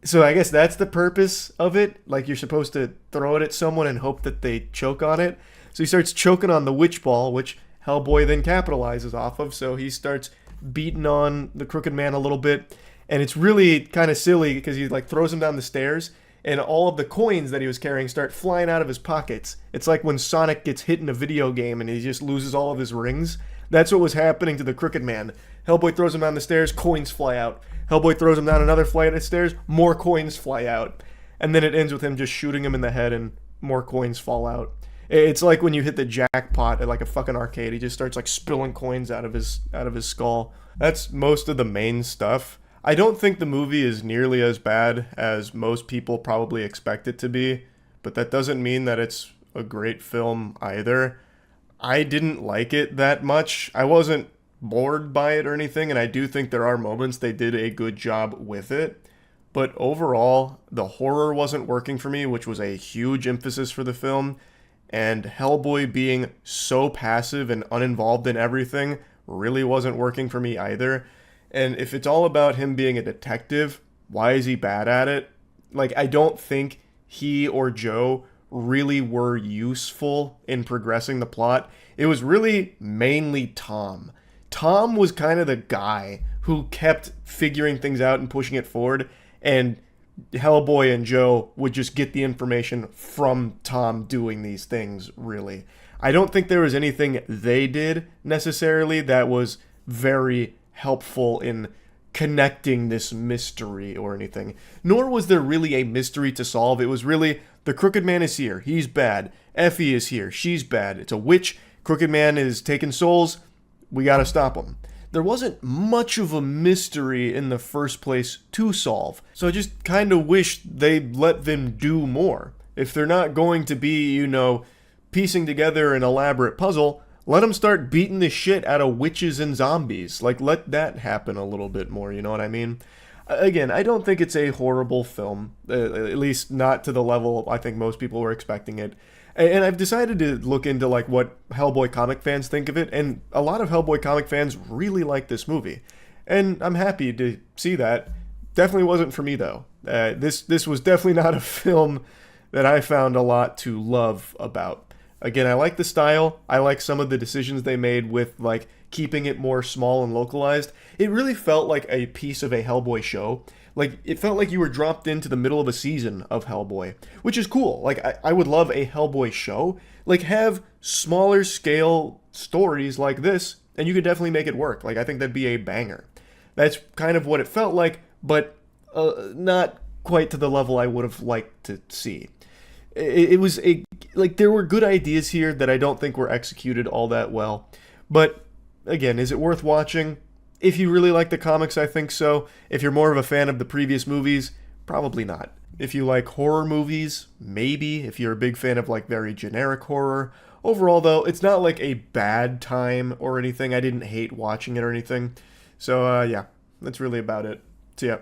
So I guess that's the purpose of it. Like, you're supposed to throw it at someone and hope that they choke on it. So he starts choking on the witch ball, which Hellboy then capitalizes off of. So he starts beating on the Crooked Man a little bit. And it's really kind of silly because he, like, throws him down the stairs, and all of the coins that he was carrying start flying out of his pockets. It's like when Sonic gets hit in a video game and he just loses all of his rings. That's what was happening to the Crooked Man. Hellboy throws him down the stairs, coins fly out. Hellboy throws him down another flight of stairs, more coins fly out. And then it ends with him just shooting him in the head and more coins fall out. It's like when you hit the jackpot at, like, a fucking arcade. He just starts, like, spilling coins out of his skull. That's most of the main stuff. I don't think the movie is nearly as bad as most people probably expect it to be, but that doesn't mean that it's a great film either. I didn't like it that much. I wasn't bored by it or anything, and I do think there are moments they did a good job with it. But overall, the horror wasn't working for me, which was a huge emphasis for the film, and Hellboy being so passive and uninvolved in everything really wasn't working for me either. And if it's all about him being a detective, why is he bad at it? Like, I don't think he or Joe really were useful in progressing the plot. It was really mainly Tom. Tom was kind of the guy who kept figuring things out and pushing it forward, and Hellboy and Joe would just get the information from Tom doing these things, really. I don't think there was anything they did necessarily that was very helpful in connecting this mystery or anything. Nor was there really a mystery to solve. It was really, the Crooked Man is here, he's bad. Effie is here, she's bad. It's a witch, Crooked Man is taking souls, we gotta stop him. There wasn't much of a mystery in the first place to solve. So I just kind of wish they'd let them do more. If they're not going to be, piecing together an elaborate puzzle, let them start beating the shit out of witches and zombies. Like, let that happen a little bit more, you know what I mean? Again, I don't think it's a horrible film, at least not to the level I think most people were expecting it. And I've decided to look into, like, what Hellboy comic fans think of it, and a lot of Hellboy comic fans really like this movie. And I'm happy to see that. Definitely wasn't for me, though. This was definitely not a film that I found a lot to love about. Again, I like the style. I like some of the decisions they made with, like, keeping it more small and localized. It really felt like a piece of a Hellboy show. Like, it felt like you were dropped into the middle of a season of Hellboy, which is cool. Like, I would love a Hellboy show. Like, have smaller scale stories like this, and you could definitely make it work. Like, I think that'd be a banger. That's kind of what it felt like, but not quite to the level I would have liked to see. It was a like there were good ideas here that I don't think were executed all that well. But again, is it worth watching? If you really like the comics, I think so. If you're more of a fan of the previous movies, probably not. If you like horror movies, maybe. If you're a big fan of like very generic horror. Overall though, it's not like a bad time or anything. I didn't hate watching it or anything. So yeah, that's really about it. So yeah.